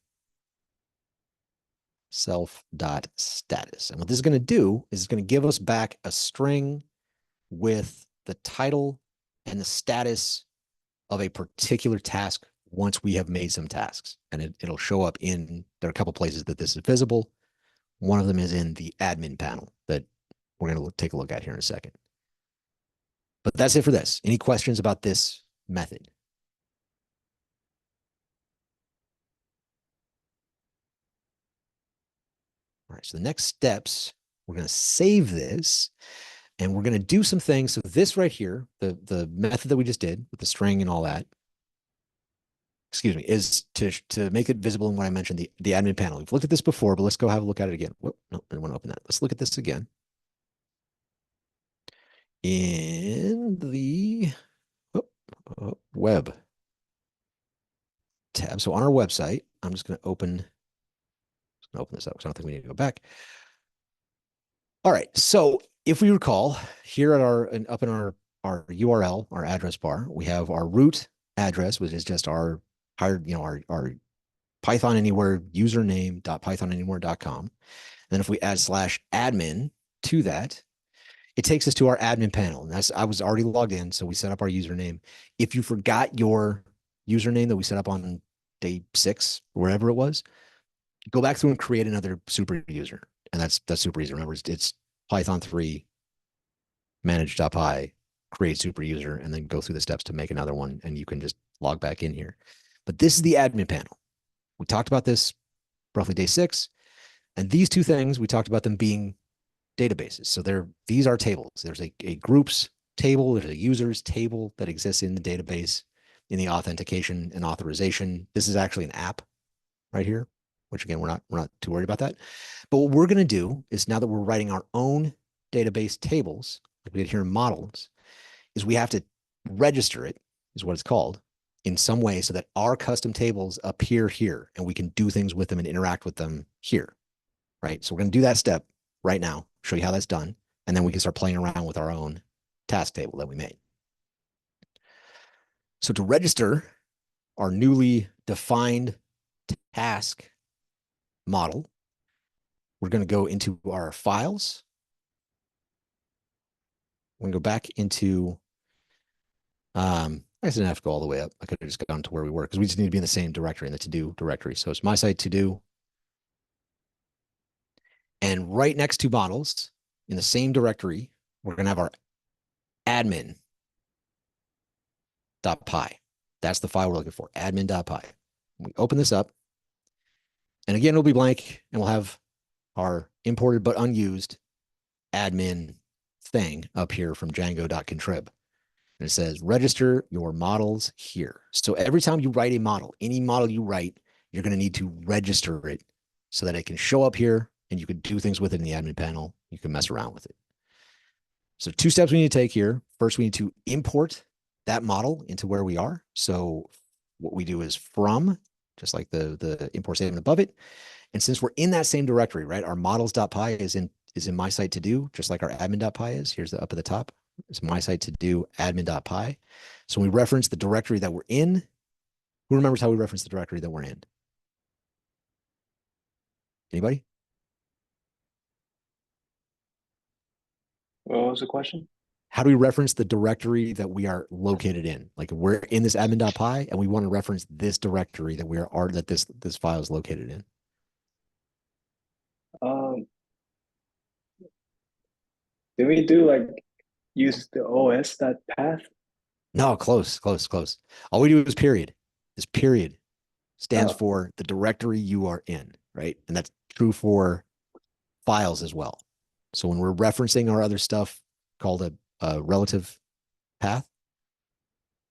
self.status. And what this is going to do is it's going to give us back a string with the title and the status of a particular task once we have made some tasks. And it'll show up in, there are a couple places that this is visible. One of them is in the admin panel that we're going to take a look at here in a second. But that's it for this. Any questions about this method? All right, so the next steps, we're going to save this and we're going to do some things. So this right here, the method that we just did with the string and all that, excuse me, is to make it visible in what I mentioned, the admin panel. We've looked at this before, but let's go have a look at it again. Whoop, no, I want to open that. Let's look at this again. In the web tab. So on our website, I'm just going to open this up because I don't think we need to go back. All right. So if we recall, here at up in our URL, our address bar, we have our root address, which is just our our Python Anywhere username.pythonanywhere.com. And then if we add /admin to that, it takes us to our admin panel. And I was already logged in, so we set up our username. If you forgot your username that we set up on day 6, wherever it was, go back through and create another super user. And that's super easy. Remember, it's Python 3 manage.py, create super user, and then go through the steps to make another one. And you can just log back in here. But this is the admin panel. We talked about this roughly day 6. And these two things, we talked about them being databases. So these are tables. There's a groups table, there's a users table that exists in the database in the authentication and authorization. This is actually an app right here, which again, we're not too worried about that. But what we're going to do is, now that we're writing our own database tables, like we did here in models, is we have to register it, is what it's called, in some way so that our custom tables appear here and we can do things with them and interact with them here, right? So we're going to do that step right now, show you how that's done, and then we can start playing around with our own task table that we made. So to register our newly defined task model, we're going to go into our files. We're going to go back into, I guess I didn't have to go all the way up. I could have just gone to where we were because we just need to be in the same directory, in the to-do directory. So it's my site to-do. And right next to models, in the same directory, we're going to have our admin.py. That's the file we're looking for, admin.py. We open this up, and again, it'll be blank, and we'll have our imported but unused admin thing up here from django.contrib. And it says, register your models here. So every time you write a model, any model you write, you're going to need to register it so that it can show up here and you can do things with it in the admin panel. You can mess around with it. So 2 steps we need to take here. First, we need to import that model into where we are. So what we do is from, just like the import statement above it. And since we're in that same directory, right, our models.py is in my site to do, just like our admin.py is. Here's the up at the top. It's my site to do admin.py. So when we reference the directory that we're in, who remembers how we reference the directory that we're in? Anybody? What was the question? How do we reference the directory that we are located in? Like, we're in this admin.py and we want to reference this directory that that this file is located in. Did we do like use the OS that path? No, close. All we do is period. This period stands Oh. for the directory you are in, right? And that's true for files as well. So when we're referencing our other stuff called a relative path,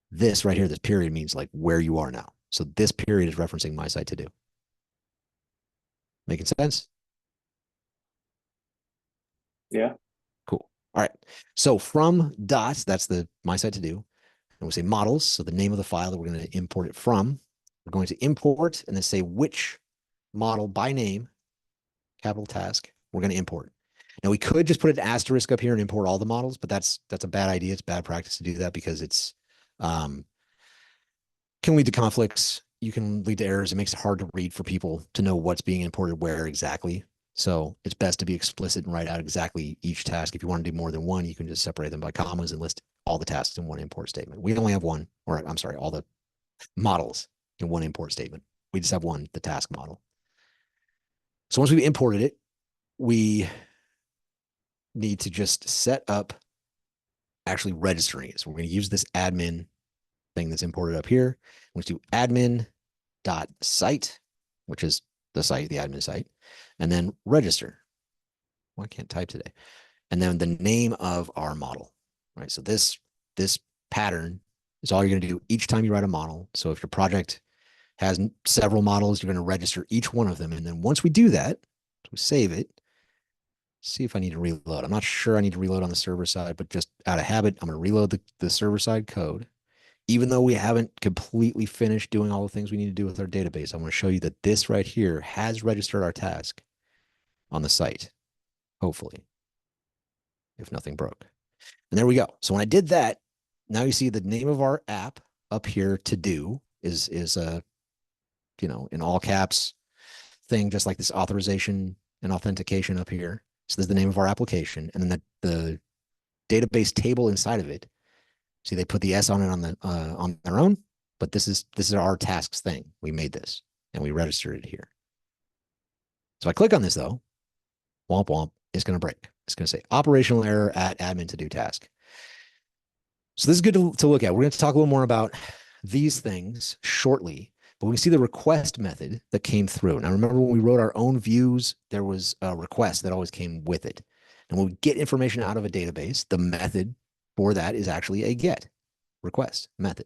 this right here, this period means like where you are now. So this period is referencing my site to do. Making sense? Yeah. Cool. All right. So from dots, that's the my site to do. And we say models. So the name of the file that we're going to import it from. We're going to import and then say which model by name, capital task, we're going to import. Now we could just put an asterisk up here and import all the models, but that's a bad idea. It's bad practice to do that because it's can lead to conflicts. You can lead to errors. It makes it hard to read for people to know what's being imported where exactly. So it's best to be explicit and write out exactly each task. If you want to do more than one, you can just separate them by commas and list all the tasks in one import statement. We only have one, or I'm sorry, all the models in one import statement. We just have one, the task model. So once we've imported it, we need to just set up actually registering it. So we're going to use this admin thing that's imported up here. We'll do admin.site, which is the site, the admin site, and then register. Well, I can't type today. And then the name of our model, right? So this pattern is all you're going to do each time you write a model. So if your project has several models. You're going to register each one of them. And then once we do that, we save it. See if I need to reload. I'm not sure I need to reload on the server side, but just out of habit, I'm going to reload the server side code. Even though we haven't completely finished doing all the things we need to do with our database, I want to show you that this right here has registered our task on the site, hopefully, if nothing broke. And there we go. So when I did that, now you see the name of our app up here, to do, is in all caps thing, just like this authorization and authentication up here. So there's the name of our application, and then the database table inside of it. See, they put the S on it on their own, but this is our tasks thing. We made this and we registered it here. So I click on this though, womp womp, it's going to break. It's going to say operational error at admin to do task. So this is good to look at. We're going to talk a little more about these things shortly, but we can see the request method that came through. Now, remember when we wrote our own views, there was a request that always came with it. And when we get information out of a database, the method for that is actually a get request method.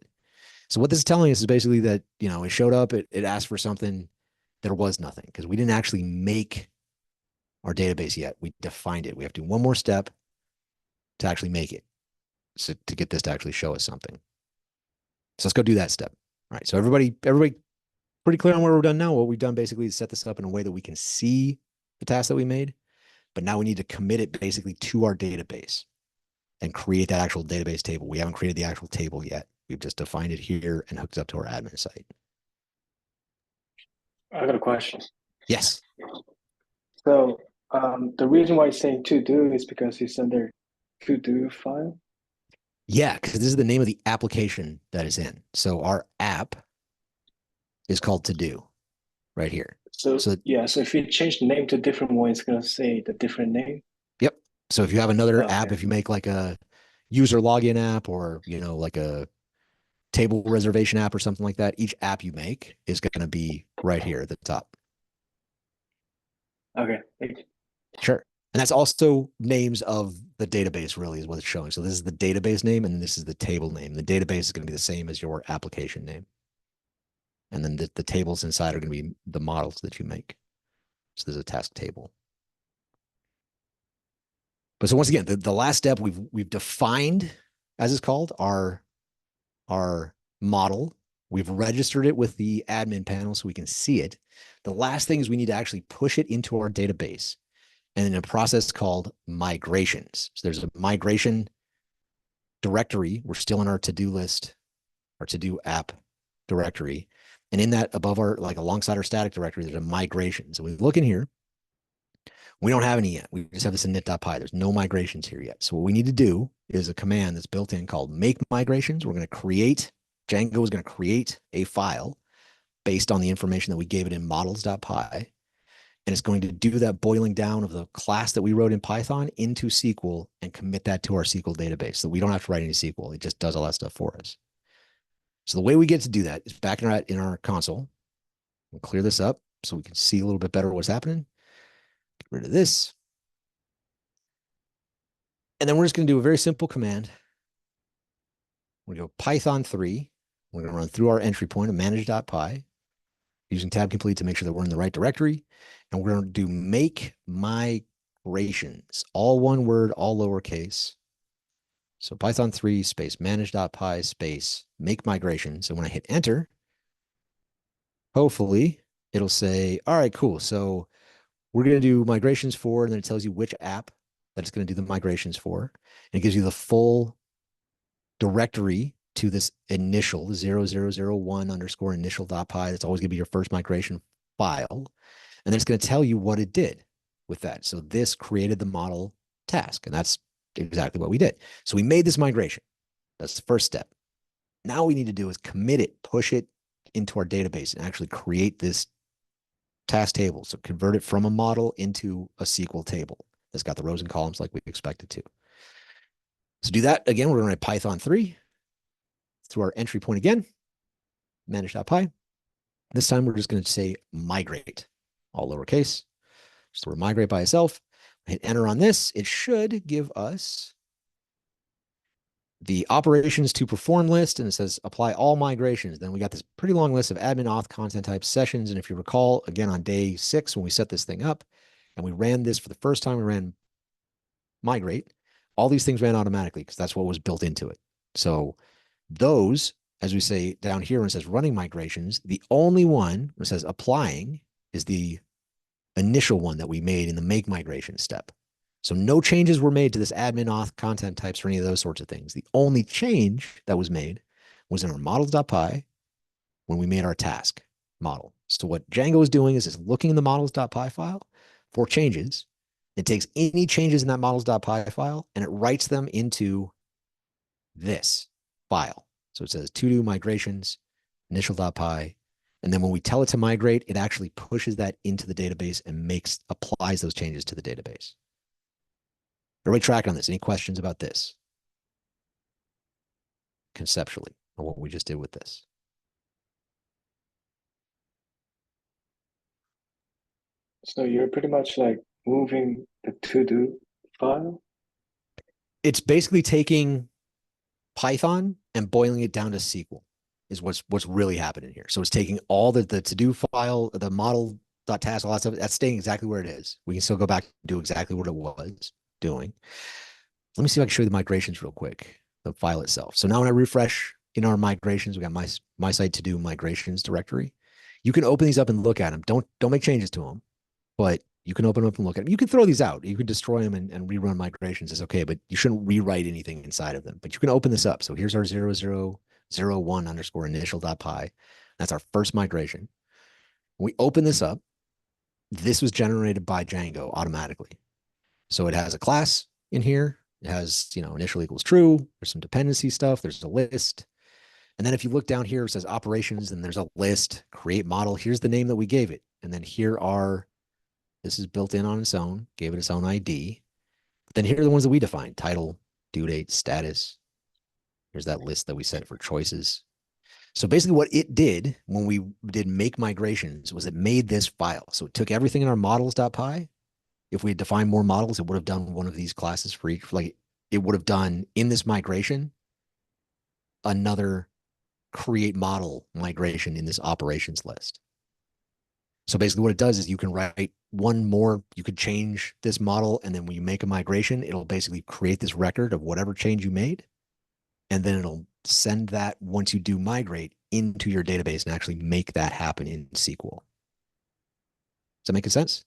So what this is telling us is basically that, it showed up, it asked for something, there was nothing because we didn't actually make our database yet. We defined it. We have to do one more step to actually make it, so to get this to actually show us something. So let's go do that step. All right. So everybody pretty clear on where we're done now. What we've done basically is set this up in a way that we can see the task that we made, but now we need to commit it basically to our database and create that actual database table. We haven't created the actual table yet. We've just defined it here and hooked it up to our admin site. I got a question. Yes. So the reason why it's saying to do is because it's under to do file. Yeah, because this is the name of the application that is in. So our app is called to do right here. So yeah, so if you change the name to a different one, it's gonna say the different name. Yep. So if you have another Okay. app, if you make like a user login app or like a table reservation app or something like that, each app you make is going to be right here at the top. Okay. Thank you. Sure. And that's also names of the database, really, is what it's showing. So this is the database name, and this is the table name. The database is going to be the same as your application name. And then the tables inside are going to be the models that you make. So there's a task table. But so once again, the last step, we've defined, as it's called, our model. We've registered it with the admin panel so we can see it. The last thing is we need to actually push it into our database and in a process called migrations. So there's a migration directory. We're still in our to-do list, our to-do app directory. And in that, above our, like alongside our static directory, there's a migration. So we look in here. We don't have any yet. We just have this in init.py. There's no migrations here yet. So what we need to do is a command that's built in called make migrations. We're going to create, Django is going to create a file based on the information that we gave it in models.py. And it's going to do that boiling down of the class that we wrote in Python into SQL and commit that to our SQL database. So we don't have to write any SQL. It just does all that stuff for us. So the way we get to do that is back in our console. We'll clear this up so we can see a little bit better what's happening. Get rid of this. And then we're just going to do a very simple command. We're going to go Python 3. We're going to run through our entry point of manage.py using tab complete to make sure that we're in the right directory. And we're going to do make migrations, all one word, all lowercase. So Python 3 space manage.py space make migrations. And when I hit enter, hopefully it'll say, all right, cool. So we're going to do migrations for, and then it tells you which app that it's going to do the migrations for. And it gives you the full directory to this initial 0001 underscore initial.py. That's always going to be your first migration file. And then it's going to tell you what it did with that. So this created the model task, and that's exactly what we did. So we made this migration. That's the first step. Now what we need to do is commit it, push it into our database and actually create this task table. So convert it from a model into a SQL table that's got the rows and columns like we expected to. So do that again. We're going to write Python 3 through our entry point again, manage.py. This time we're just going to say migrate, all lowercase. So we're migrate by itself. Hit enter on this. It should give us the operations to perform list, and it says apply all migrations. Then we got this pretty long list of admin auth content type sessions. And if you recall, again, on day 6, when we set this thing up and we ran this for the first time, we ran migrate, all these things ran automatically because that's what was built into it. So those, as we say down here when it says running migrations, the only one that says applying is the initial one that we made in the make migration step. So no changes were made to this admin auth content types or any of those sorts of things. The only change that was made was in our models.py when we made our task model. So what Django is doing is it's looking in the models.py file for changes. It takes any changes in that models.py file and it writes them into this file. So it says to do migrations, initial.py. And then when we tell it to migrate, it actually pushes that into the database and applies those changes to the database. Everybody tracking on this? Any questions about this? Conceptually, or what we just did with this? So you're pretty much like moving the to-do file? It's basically taking Python and boiling it down to SQL is what's really happening here. So it's taking all the to-do file, the model.task, all that stuff, that's staying exactly where it is. We can still go back and do exactly what it was doing. Let me see if I can show you the migrations real quick, the file itself. So now when I refresh in our migrations, we got my site to do migrations directory. You can open these up and look at them. Don't make changes to them, but you can open them up and look at them. You can throw these out. You can destroy them and rerun migrations. It's okay, but you shouldn't rewrite anything inside of them. But you can open this up. So here's our 0001 underscore initial.py. That's our first migration. When we open this up, this was generated by Django automatically. So it has a class in here. It has, initial equals true. There's some dependency stuff. There's a list. And then if you look down here, it says operations, and there's a list, create model. Here's the name that we gave it. And then this is built in on its own, gave it its own ID. But then here are the ones that we defined: title, due date, status. Here's that list that we set for choices. So basically what it did when we did make migrations was it made this file. So it took everything in our models.py. If we had defined more models, it would have done one of these classes for each. Like it would have done in this migration another create model migration in this operations list. So basically what it does is you can write one more, you could change this model, and then when you make a migration, it'll basically create this record of whatever change you made. And then it'll send that, once you do migrate, into your database and actually make that happen in SQL. Does that make sense?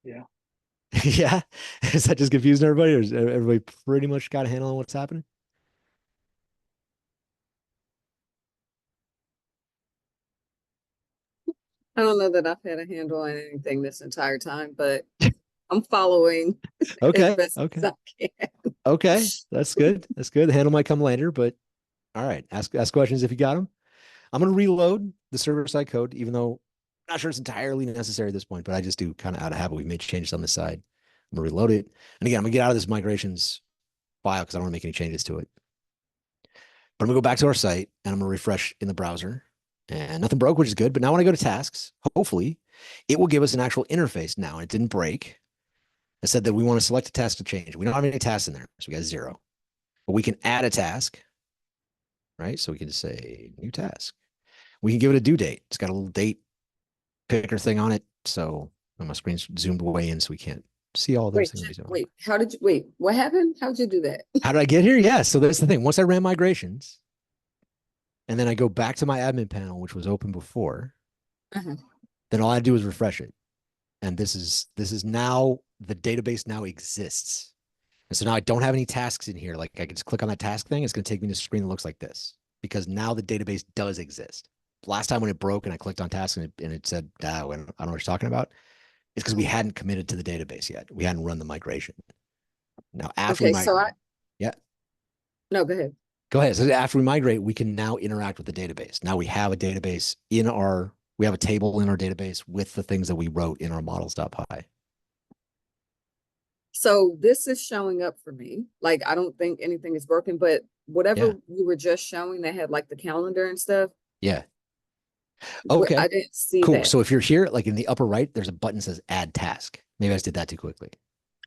Yeah. Yeah. Is that just confusing everybody, or is everybody pretty much got a handle on what's happening? I don't know that I've had a handle on anything this entire time, but I'm following as Okay. best as Okay. I can. Okay. That's good. That's good. The handle might come later, but all right. Ask questions if you got them. I'm going to reload the server-side code, even though I'm not sure it's entirely necessary at this point, but I just do kind of out of habit. We've made changes on the side. I'm going to reload it. And again, I'm going to get out of this migrations file because I don't want to make any changes to it. But I'm going to go back to our site and I'm going to refresh in the browser. And nothing broke, which is good. But now when I go to tasks, hopefully it will give us an actual interface now. And it didn't break. It said that we want to select a task to change. We don't have any tasks in there, so we got 0. But we can add a task, right? So we can just say new task. We can give it a due date. It's got a little date picker thing on it. So my screen's zoomed way in so we can't see all those things. Wait, what happened? How'd you do that? How did I get here? Yeah. So that's the thing. Once I ran migrations and then I go back to my admin panel, which was open before, then all I do is refresh it. And this is now, the database now exists. And so now I don't have any tasks in here. Like I can just click on that task thing. It's going to take me to a screen that looks like this because now the database does exist. Last time when it broke and I clicked on tasks and it said, I don't know what you're talking about. It's because we hadn't committed to the database yet. We hadn't run the migration. Now after we migrate, No, go ahead. Go ahead. So after we migrate, we can now interact with the database. Now we have a database we have a table in our database with the things that we wrote in our models.py. So this is showing up for me. Like, I don't think anything is broken, but whatever you were just showing that had like the calendar and stuff. Yeah. Okay. I didn't see cool. that. So if you're here, like in the upper right, there's a button that says add task. Maybe I just did that too quickly.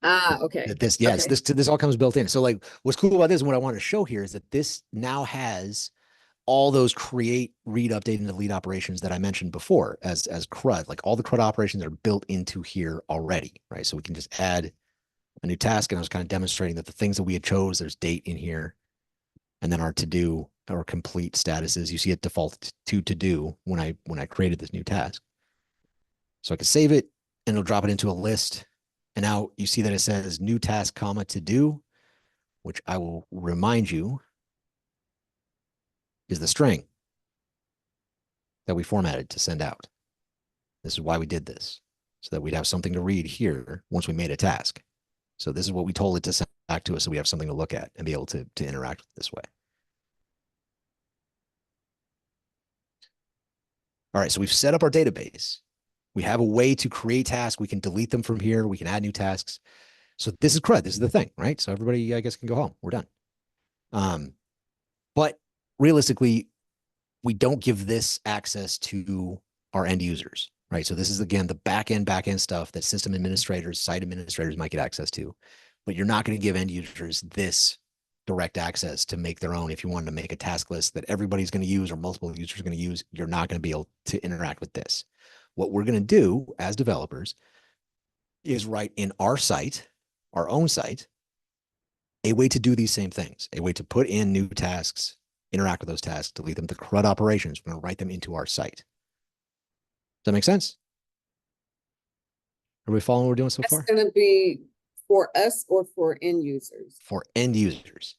Okay. That this, yes, Okay. this all comes built in. So like what's cool about this and what I want to show here is that this now has all those create, read, update, and delete operations that I mentioned before as CRUD. Like all the CRUD operations are built into here already, right? So we can just add a new task, and I was kind of demonstrating that the things that we had chose, there's date in here, and then our to do or complete statuses. You see it default to do when I created this new task. So I can save it, and it'll drop it into a list. And now you see that it says new task, comma, to do, which I will remind you is the string that we formatted to send out. This is why we did this, so that we'd have something to read here once we made a task. So this is what we told it to send back to us, so we have something to look at and be able to interact with this way. All right, so we've set up our database. We have a way to create tasks. We can delete them from here. We can add new tasks. So this is CRUD. This is the thing, right? So everybody, I guess, can go home. We're done. But realistically, we don't give this access to our end users, right? So this is, again, the back-end stuff that system administrators, site administrators might get access to. But you're not going to give end users this direct access to make their own. If you wanted to make a task list that everybody's going to use or multiple users are going to use, you're not going to be able to interact with this. What we're going to do as developers is write in our site, our own site, a way to do these same things, a way to put in new tasks, interact with those tasks, delete them, the CRUD operations. We're going to write them into our site. Does that make sense? Are we following what we're doing so That's far? going to be for us or for end users? For end users,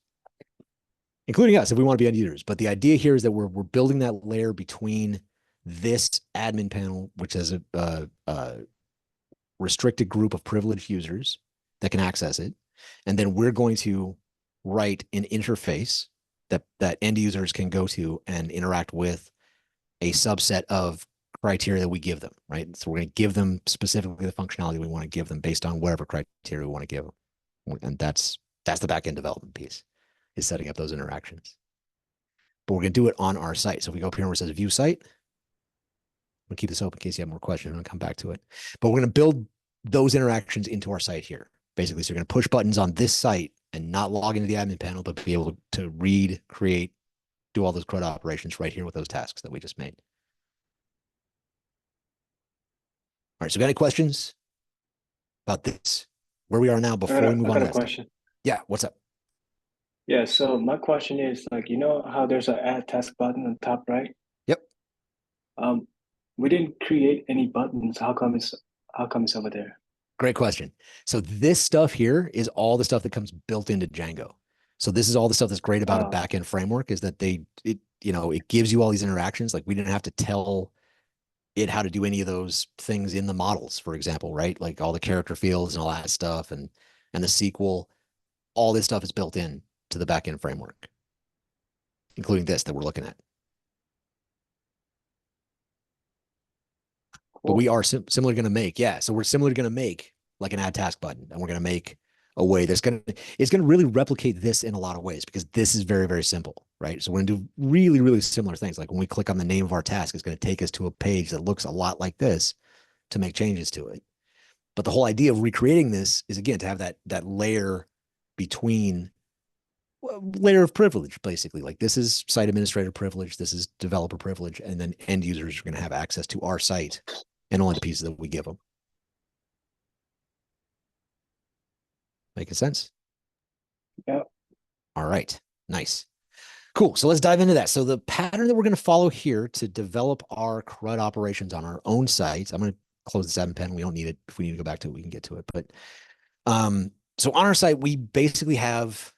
including us if we want to be end users. But the idea here is that we're building that layer between this admin panel, which is a restricted group of privileged users that can access it. And then we're going to write an interface that end users can go to and interact with a subset of criteria that we give them, right? So we're going to give them specifically the functionality we want to give them based on whatever criteria we want to give them. And that's the back-end development piece, is setting up those interactions. But we're going to do it on our site. So if we go up here where it says view site, I'm going to keep this open in case you have more questions. I'm going to come back to it. But we're going to build those interactions into our site here. Basically, so you're going to push buttons on this site and not log into the admin panel, but be able to read, create, do all those CRUD operations right here with those tasks that we just made. All right, so got any questions about this? Where we are now before we move I on got to a that stuff? question. Yeah, what's up? Yeah, so my question is like, you know how there's an add task button on top right? Yep. Um, we didn't create any buttons. How come it's over there? Great question. So this stuff here is all the stuff that comes built into Django. So this is all the stuff that's great about a backend framework, is that it gives you all these interactions. Like we didn't have to tell it how to do any of those things in the models, for example, right? Like all the character fields and all that stuff, and the SQL, all this stuff is built in to the backend framework, including this that we're looking at. But we are similarly going to make, yeah. So we're similarly going to make like an add task button, and we're going to make a way that's going to really replicate this in a lot of ways, because this is very, very simple, right? So we're going to do really, really similar things. Like when we click on the name of our task, it's going to take us to a page that looks a lot like this to make changes to it. But the whole idea of recreating this is, again, to have that layer between, layer of privilege, basically. Like this is site administrator privilege, this is developer privilege, and then end users are going to have access to our site and only the pieces that we give them. Making sense? Yeah. All right. Nice. Cool. So let's dive into that. So the pattern that we're going to follow here to develop our CRUD operations on our own site, I'm going to close this admin panel. We don't need it. If we need to go back to it, we can get to it. But so on our site, we basically have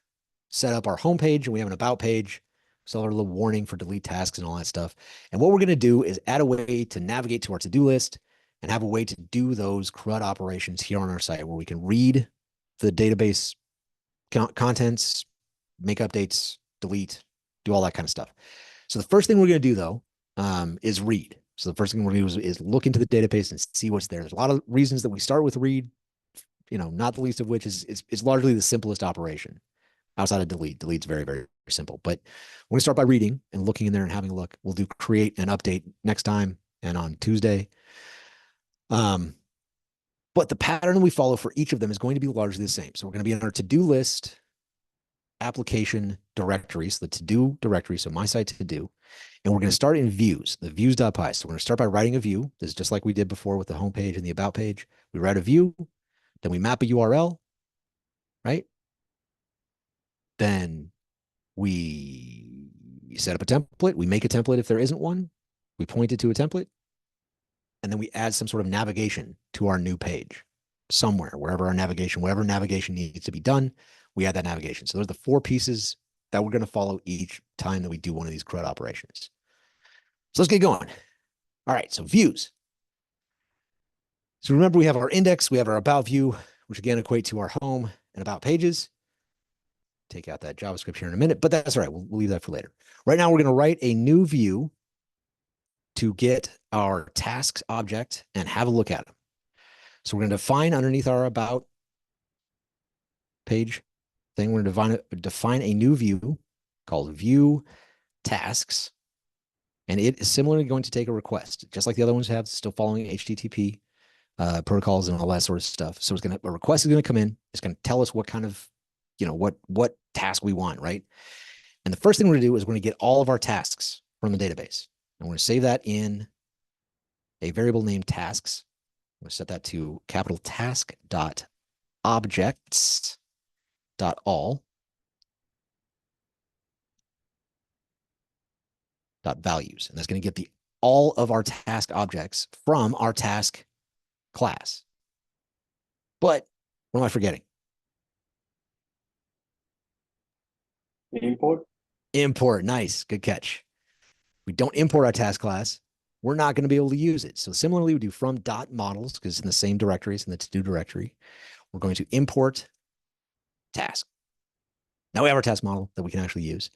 set up our homepage, and we have an about page. So our little warning for delete tasks and all that stuff. And what we're going to do is add a way to navigate to our to-do list and have a way to do those CRUD operations here on our site, where we can read the database contents, make updates, delete, do all that kind of stuff. So the first thing we're going to do, though, is read. So the first thing we're going to do is look into the database and see what's there. There's a lot of reasons that we start with read, not the least of which is largely the simplest operation outside of delete. Delete's very, very simple. But we're going to start by reading and looking in there and having a look. We'll do create and update next time and on Tuesday. But But the pattern that we follow for each of them is going to be largely the same. So we're going to be in our to-do list application directory, so the to-do directory, so my site to-do, and we're going to start in views, the views.py. So we're going to start by writing a view. This is just like we did before with the home page and the about page. We write a view, then we map a URL, right? Then we set up a template. We make a template if there isn't one. We point it to a template, and then we add some sort of navigation to our new page somewhere, wherever our navigation, whatever navigation needs to be done, we add that navigation. So there's the 4 pieces that we're going to follow each time that we do one of these CRUD operations. So let's get going. All right, so views. So remember, we have our index, we have our about view, which again equate to our home and about pages. Take out that JavaScript here in a minute, but that's all right. We'll leave that for later. Right now, we're going to write a new view to get our tasks object and have a look at them. So we're going to define underneath our about page thing, we're going to define a new view called view tasks. And it is similarly going to take a request, just like the other ones have, still following HTTP protocols and all that sort of stuff. So a request is going to come in. It's going to tell us what kind of, what task we want, right? And the first thing we're going to do is we're going to get all of our tasks from the database. And we're going to save that in a variable named tasks. I'm going to set that to capital task dot objects dot all dot values. And that's going to get all of our task objects from our task class. But what am I forgetting? Import. Import. Nice. Good catch. We don't import our task class, we're not going to be able to use it. So similarly, we do from dot models because it's in the same directory, it's in the to-do directory. We're going to import task. Now we have our task model that we can actually use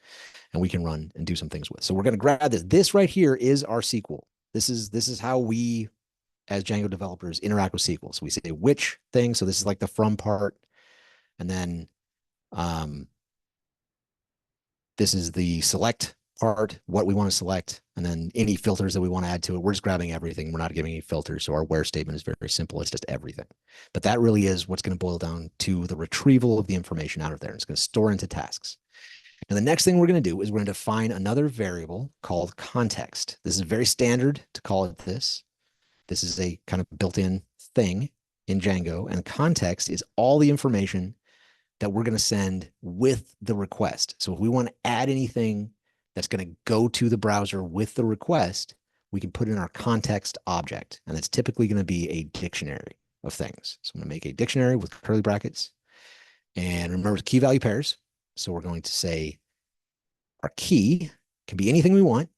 and we can run and do some things with. So we're going to grab this. This right here is our SQL. This is how we, as Django developers, interact with SQL. So we say which thing. So this is like the from part. And then this is the select part, what we want to select, and then any filters that we want to add to it. We're just grabbing everything. We're not giving any filters. So our where statement is very simple. It's just everything. But that really is what's going to boil down to the retrieval of the information out of there. It's going to store into tasks. And the next thing we're going to do is we're going to define another variable called context. This is very standard to call it this. This is a kind of built-in thing in Django. And context is all the information that we're going to send with the request. So if we want to add anything that's going to go to the browser with the request, we can put in our context object. And that's typically going to be a dictionary of things. So I'm going to make a dictionary with curly brackets. And remember, key value pairs. So we're going to say our key can be anything we want,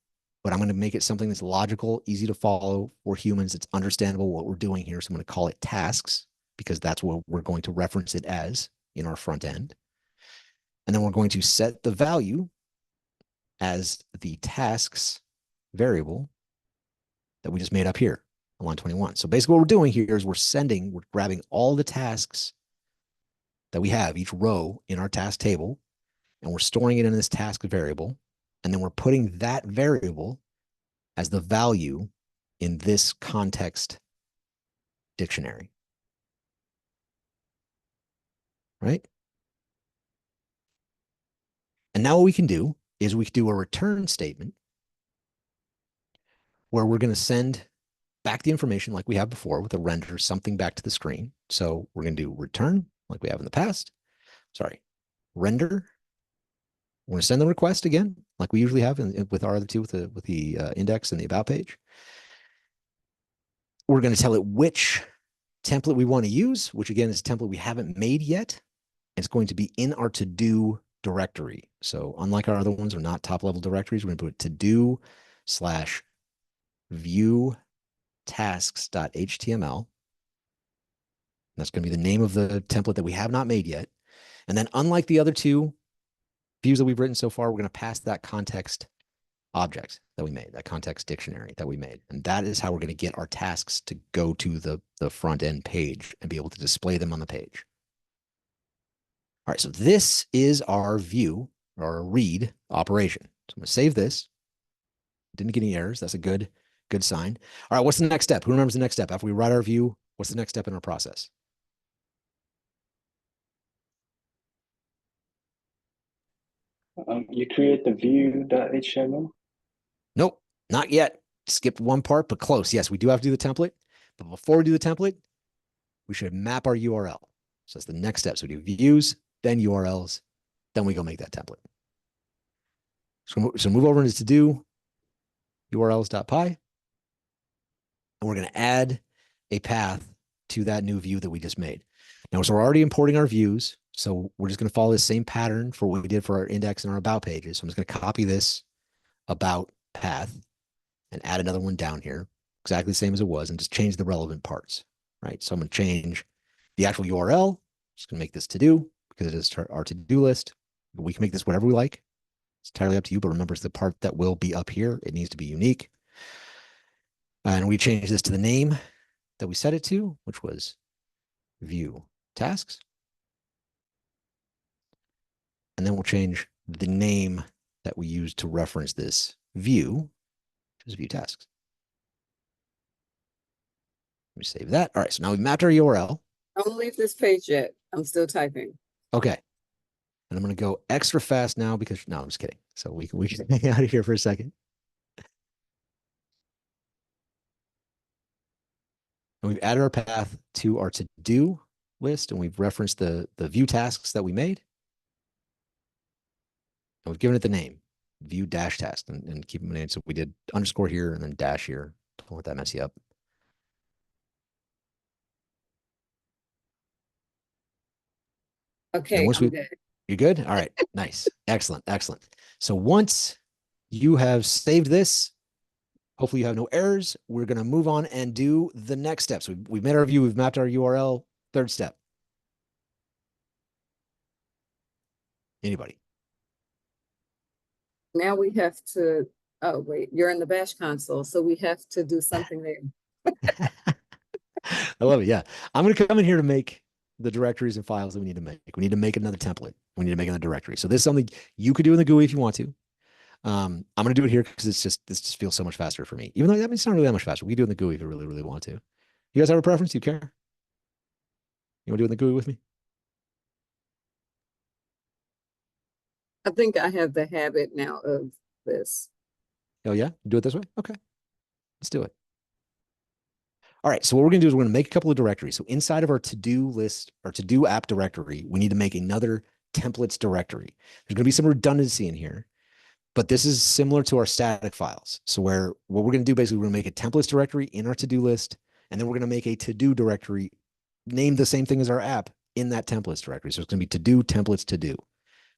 but I'm going to make it something that's logical, easy to follow for humans. It's understandable what we're doing here. So I'm going to call it tasks because that's what we're going to reference it as in our front end. And then we're going to set the value as the tasks variable that we just made up here on line 21. So basically what we're doing here is we're grabbing all the tasks that we have, each row in our task table, and we're storing it in this task variable. And then we're putting that variable as the value in this context dictionary. Right? And now what we can do is we can do a return statement where we're going to send back the information like we have before with a render something back to the screen. So we're going to do return like we have in the past. Sorry, render. We're going to send the request again, like we usually have with our other two, with the index and the about page. We're going to tell it which template we want to use, which again is a template we haven't made yet. It's going to be in our to-do directory. So unlike our other ones, are not top-level directories. We're going to put to-do /view tasks.html. That's going to be the name of the template that we have not made yet. And then unlike the other two views that we've written so far, we're going to pass that context object that we made, that context dictionary that we made. And that is how we're going to get our tasks to go to the front end page and be able to display them on the page. All right, so this is our view or our read operation. So I'm going to save this. Didn't get any errors. That's a good sign. All right, what's the next step? Who remembers the next step? After we write our view, What's the next step in our process? You create the view.html. Nope, not yet. Skipped one part, but close. Yes, we do have to do the template. But before we do the template, we should map our URL. So that's the next step. So we do views, then URLs, then we go make that template. So move over into to do urls.py, and we're going to add a path to that new view that we just made. Now, so we're already importing our views. So we're just going to follow the same pattern for what we did for our index and our about pages. So I'm just going to copy this about path and add another one down here, exactly the same as it was, and just change the relevant parts, right? So I'm going to change the actual URL. Just going to make this to do because it is our to-do list. We can make this whatever we like. It's entirely up to you, but remember, it's the part that will be up here. It needs to be unique. And we change this to the name that we set it to, which was view tasks. And then we'll change the name that we use to reference this view to view tasks. Let me save that. All right, so now we've mapped our URL. Don't leave this page yet. I'm still typing. Okay. And I'm going to go extra fast now because, no, I'm just kidding. So we can hang out of here for a second. And we've added our path to our to-do list, and we've referenced the view tasks that we made. And we've given it the name, view dash task, and keep them in. So we did underscore here and then dash here. Don't let that mess you up. Okay, I'm good. You're good? All right, nice. Excellent, excellent. So once you have saved this, hopefully you have no errors, we're going to move on and do the next steps. We've made our view, we've mapped our URL. Third step. Anybody? Now we have to, oh, wait, you're in the bash console, so we have to do something there. I love it. Yeah. I'm going to come in here to make the directories and files that we need to make. We need to make another template. We need to make another directory. So this is something you could do in the GUI if you want to. I'm going to do it here because this just feels so much faster for me. Even though it's not really that much faster. We can do it in the GUI if you really, really want to. You guys have a preference? You care? You want to do it in the GUI with me? I think I have the habit now of this. Oh, yeah? Do it this way? Okay. Let's do it. All right. So what we're going to do is we're going to make a couple of directories. So inside of our to-do list, our to-do app directory, we need to make another templates directory. There's going to be some redundancy in here, but this is similar to our static files. So what we're going to do, basically, we're going to make a templates directory in our to-do list, and then we're going to make a to-do directory named the same thing as our app in that templates directory. So it's going to be to-do templates to-do.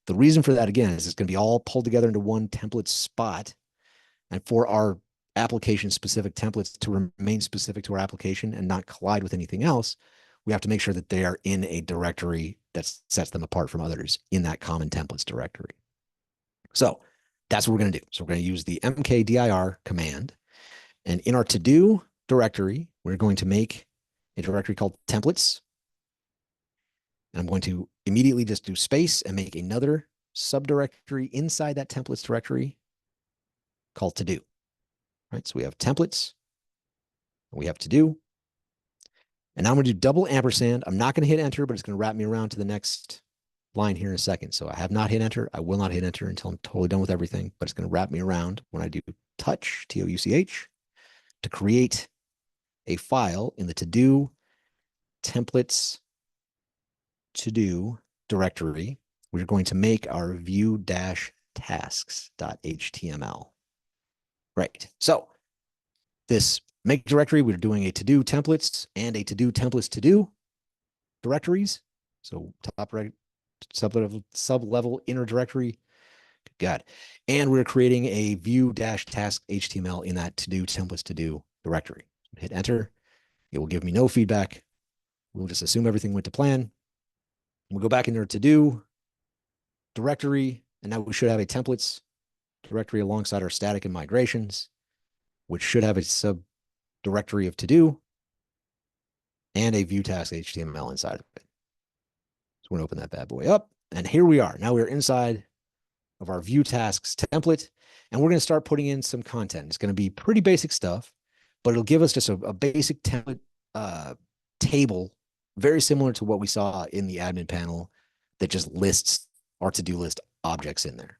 The reason for that, again, is it's going to be all pulled together into one template spot. And for our application-specific templates to remain specific to our application and not collide with anything else, we have to make sure that they are in a directory that sets them apart from others in that common templates directory. So that's what we're going to do. So we're going to use the mkdir command. And in our to-do directory, we're going to make a directory called templates. And I'm going to immediately just do space and make another subdirectory inside that templates directory called to-do. Right? So we have templates, we have to-do. And now I'm going to do double ampersand. I'm not going to hit enter, but it's going to wrap me around to the next line here in a second. So I have not hit enter. I will not hit enter until I'm totally done with everything, but it's going to wrap me around when I do touch, Touch, to create a file in the to-do templates to-do directory. We're going to make our view-tasks.html. Right. So this make directory, we're doing a to-do templates and a to-do templates to-do directories. So top right, sub-level inner directory. Got it. And we're creating a view-task HTML in that to-do templates to-do directory. Hit enter. It will give me no feedback. We'll just assume everything went to plan. We'll go back into our to-do directory, and now we should have a templates directory alongside our static and migrations, which should have a subdirectory of to-do and a view task HTML inside of it. So we're going to open that bad boy up. And here we are. Now we're inside of our view tasks template, and we're going to start putting in some content. It's going to be pretty basic stuff, but it'll give us just a basic template table, very similar to what we saw in the admin panel that just lists our to-do list objects in there.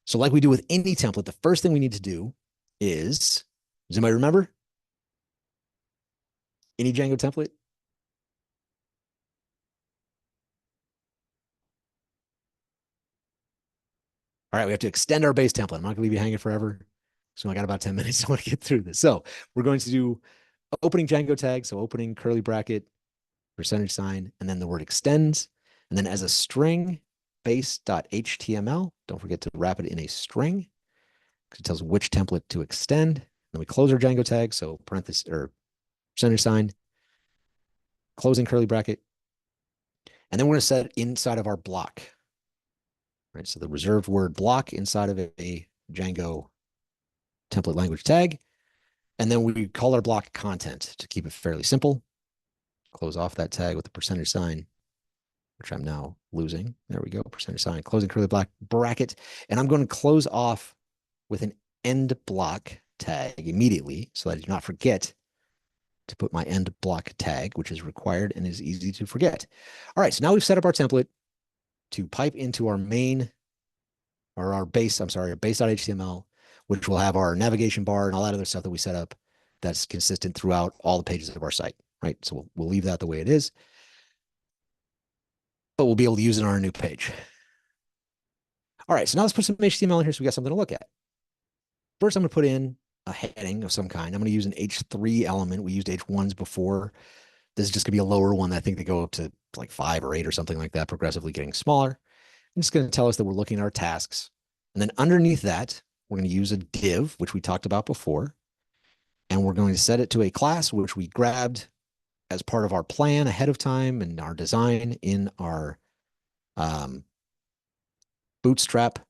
So like we do with any template, the first thing we need to do is, does anybody remember? Any Django template? All right, we have to extend our base template. I'm not going to leave you hanging forever. So I got about 10 minutes. I want to get through this. So we're going to do opening Django tag. So opening curly bracket, percentage sign, and then the word extends. And then as a string, base.html. Don't forget to wrap it in a string because it tells which template to extend. Then we close our Django tag. So parenthesis or percentage sign, closing curly bracket. And then we're going to set it inside of our block. Right. So the reserved word block inside of a Django template language tag. And then we call our block content to keep it fairly simple. Close off that tag with the percentage sign, which I'm now losing. There we go. Percentage sign, closing curly black bracket. And I'm going to close off with an end block tag immediately so that I do not forget to put my end block tag, which is required and is easy to forget. All right. So now we've set up our template to pipe into our main or our base, I'm sorry, our base.html, which will have our navigation bar and all that other stuff that we set up that's consistent throughout all the pages of our site, right? So we'll leave that the way it is, but we'll be able to use it on our new page. All right, so now let's put some HTML in here so we got something to look at. First, I'm going to put in a heading of some kind. I'm going to use an H3 element. We used H1s before. This is just going to be a lower one. I think they go up to like 5 or 8 or something like that, progressively getting smaller. It's going to tell us that we're looking at our tasks. And then underneath that, we're going to use a div, which we talked about before. And we're going to set it to a class, which we grabbed as part of our plan ahead of time and our design in our Bootstrap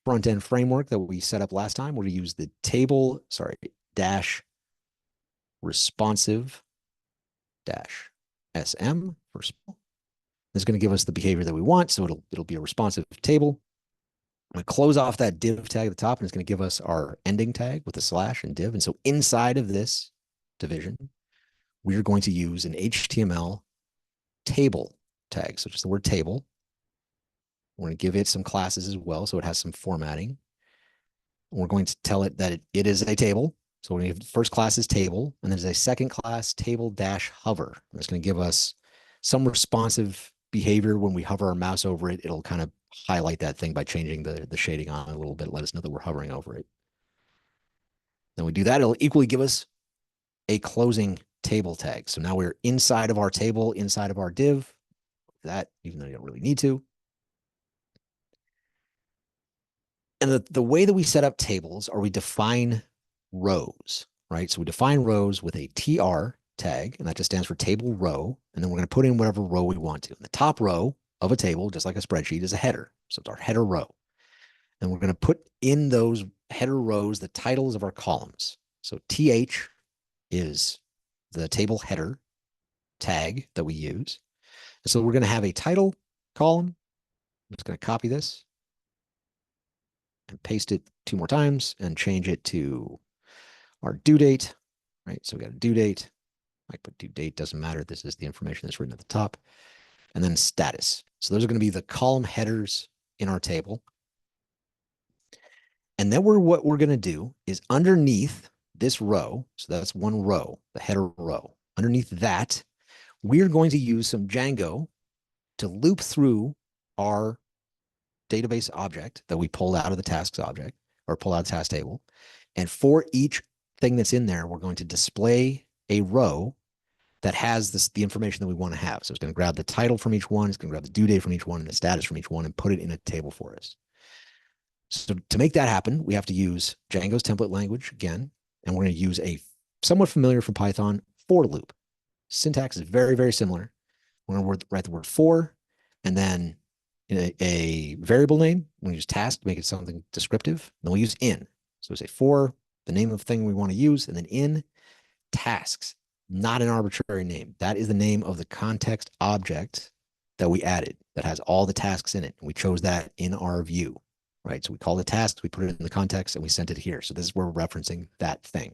front-end framework that we set up last time. We're going to use the table, dash responsive dash SM for small. It's going to give us the behavior that we want. So it'll be a responsive table. I'm going to close off that div tag at the top, and it's going to give us our ending tag with a slash and div. And so inside of this division, we're going to use an HTML table tag. So just the word table. We're going to give it some classes as well, so it has some formatting. We're going to tell it that it is a table. So we have the first class is table, and there's a second class table dash hover. That's going to give us some responsive behavior when we hover our mouse over it. It'll kind of highlight that thing by changing the shading on it a little bit, let us know that we're hovering over it. Then we do that. It'll equally give us a closing table tag. So now we're inside of our table, inside of our div. That, even though you don't really need to. And the way that we set up tables are we define rows, right? So we define rows with a TR tag, and that just stands for table row. And then we're going to put in whatever row we want to. And the top row of a table, just like a spreadsheet, is a header. So it's our header row. And we're going to put in those header rows the titles of our columns. So TH is the table header tag that we use. And so we're going to have a title column. I'm just going to copy this and paste it 2 more times and change it to our due date, right? So we got a due date. I put due date, doesn't matter. This is the information that's written at the top. And then status. So those are going to be the column headers in our table. And then what we're going to do is underneath this row, so that's one row, the header row. Underneath that, we're going to use some Django to loop through our database object that we pulled out of the tasks object or pull out the task table. And for each thing that's in there, we're going to display a row that has the information that we want to have. So it's going to grab the title from each one, it's going to grab the due date from each one and the status from each one and put it in a table for us. So to make that happen, we have to use Django's template language again, and we're going to use a somewhat familiar from Python for loop. Syntax is very, very similar. We're going to write the word for, and then in a variable name, we use task to make it something descriptive. Then we use in. So we say for the name of the thing we want to use, and then in tasks, not an arbitrary name. That is the name of the context object that we added that has all the tasks in it. And we chose that in our view, right? So we call the tasks, we put it in the context, and we sent it here. So this is where we're referencing that thing.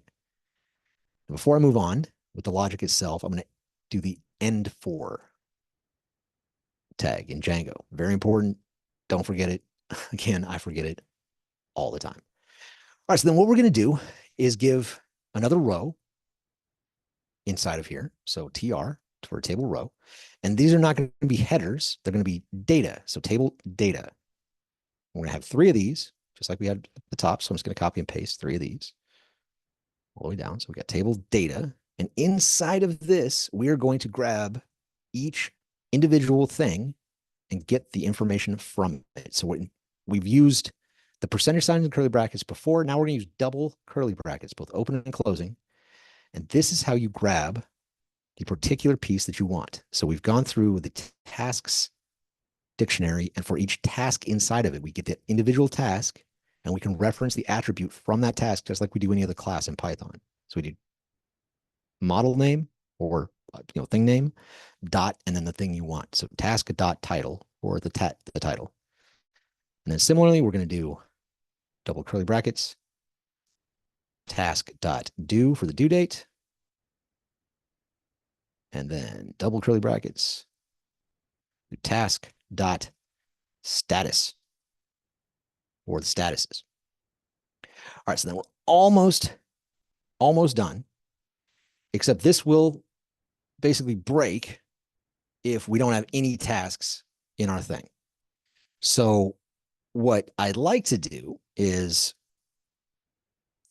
And before I move on with the logic itself, I'm going to do the end for tag in Django. Very important. Don't forget it. Again, I forget it all the time. All right, so then what we're going to do is give another row inside of here. So TR for table row. And these are not going to be headers. They're going to be data. So table data. We're going to have 3 of these, just like we had at the top. So I'm just going to copy and paste 3 of these all the way down. So we got table data. And inside of this, we are going to grab each individual thing and get the information from it. So we've used the percentage signs and curly brackets before. Now we're going to use double curly brackets, both open and closing. And this is how you grab the particular piece that you want. So we've gone through the tasks dictionary, and for each task inside of it, we get the individual task, and we can reference the attribute from that task, just like we do any other class in Python. So we do model name or thing name, dot, and then the thing you want. So task dot title or the title. And then similarly, we're going to do double curly brackets, task dot due for the due date, and then double curly brackets, task dot status or the statuses. All right, so then we're almost done, except this will basically break if we don't have any tasks in our thing. So what I'd like to do is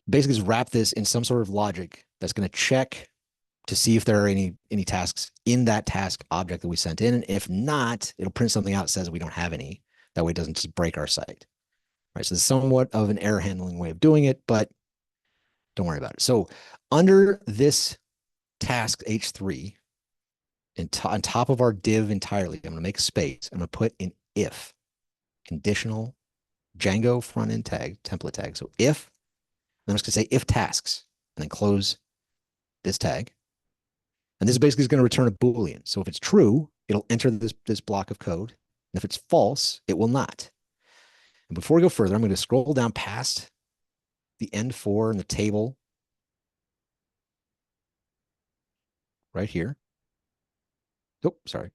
basically just wrap this in some sort of logic that's going to check to see if there are any tasks in that task object that we sent in. And if not, it'll print something out that says we don't have any. That way it doesn't just break our site. Right, so it's somewhat of an error handling way of doing it, but don't worry about it. So under this task H3, on top of our div entirely, I'm going to make a space. I'm going to put an if, conditional Django front end tag, template tag. So if, I'm just going to say if tasks, and then close this tag. And this basically is going to return a Boolean. So if it's true, it'll enter this block of code. And if it's false, it will not. And before we go further, I'm going to scroll down past the end for and the table right here. Oh, sorry.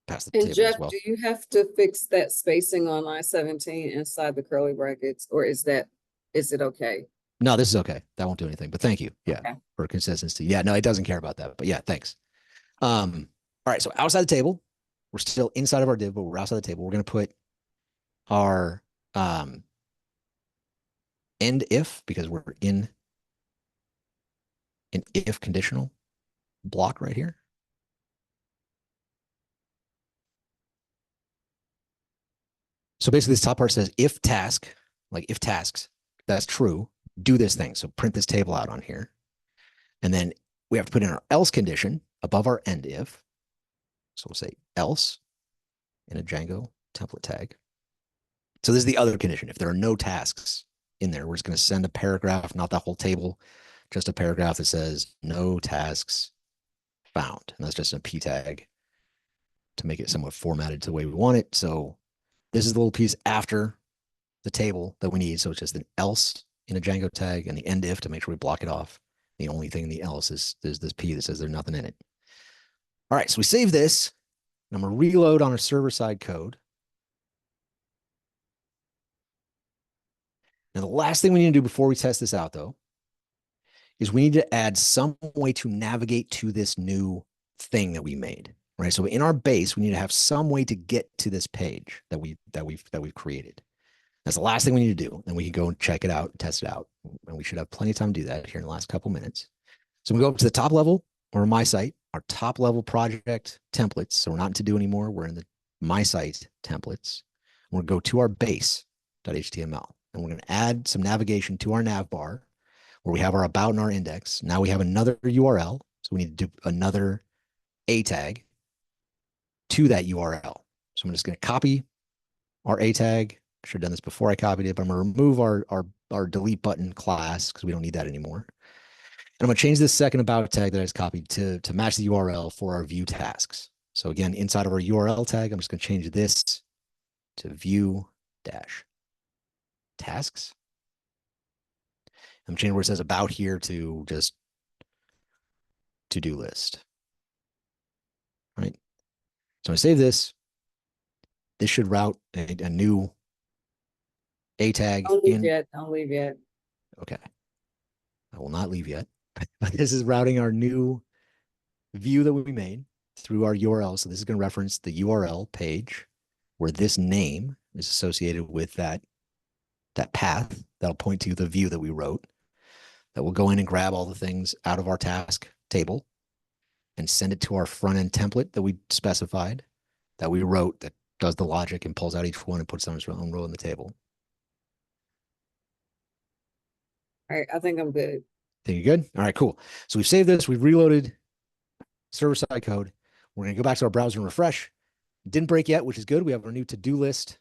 Past the And table Jeff, as well. do you have to fix that spacing on line 17 inside the curly brackets, or is it okay? No, this is okay. That won't do anything, but thank you. Yeah. Okay. For consistency. Yeah, no, it doesn't care about that, but yeah, thanks. All right. So outside the table, we're still inside of our div, but we're outside the table. We're going to put our end if, because we're in an if conditional block right here. So basically this top part says if task, like if tasks, that's true, do this thing. So print this table out on here. And then we have to put in our else condition above our end if. So we'll say else in a Django template tag. So this is the other condition. If there are no tasks in there, we're just going to send a paragraph, not that whole table, just a paragraph that says no tasks found. And that's just a p tag to make it somewhat formatted to the way we want it. So this is the little piece after the table that we need. So it's just an else in a Django tag and the end if to make sure we block it off. The only thing in the else is there's this p that says there's nothing in it. All right, so we save this. And I'm going to reload on our server side code. Now, the last thing we need to do before we test this out, though, is we need to add some way to navigate to this new thing that we made, right? So in our base, we need to have some way to get to this page that we've created. That's the last thing we need to do. And we can go and check it out, test it out. And we should have plenty of time to do that here in the last couple minutes. So we go up to the top level or my site, our top level project templates. So we're not in to do anymore. We're in the my site templates. We're going to go to our base.html. And we're going to add some navigation to our nav bar where we have our about and our index. Now we have another URL. So we need to do another A tag to that URL. So I'm just going to copy our A tag. I should have done this before I copied it, but I'm going to remove our delete button class because we don't need that anymore. And I'm going to change this second about tag that I just copied to match the URL for our view tasks. So again, inside of our URL tag, I'm just going to change this to view dash tasks. I'm changing where it says about here to just to-do list. right? So I save this. This should route a new A tag Don't leave in. yet. Don't leave yet. Okay. I will not leave yet, but this is routing our new view that we made through our URL. So this is going to reference the URL page where this name is associated with that path that'll point to the view that we wrote. That will go in and grab all the things out of our task table and send it to our front end template that we specified, that we wrote, that does the logic and pulls out each one and puts it on its own row in the table. All right, I think I'm good. Think you're good? All right, cool. So we've saved this. We've reloaded server-side code. We're going to go back to our browser and refresh. Didn't break yet, which is good. We have our new to-do list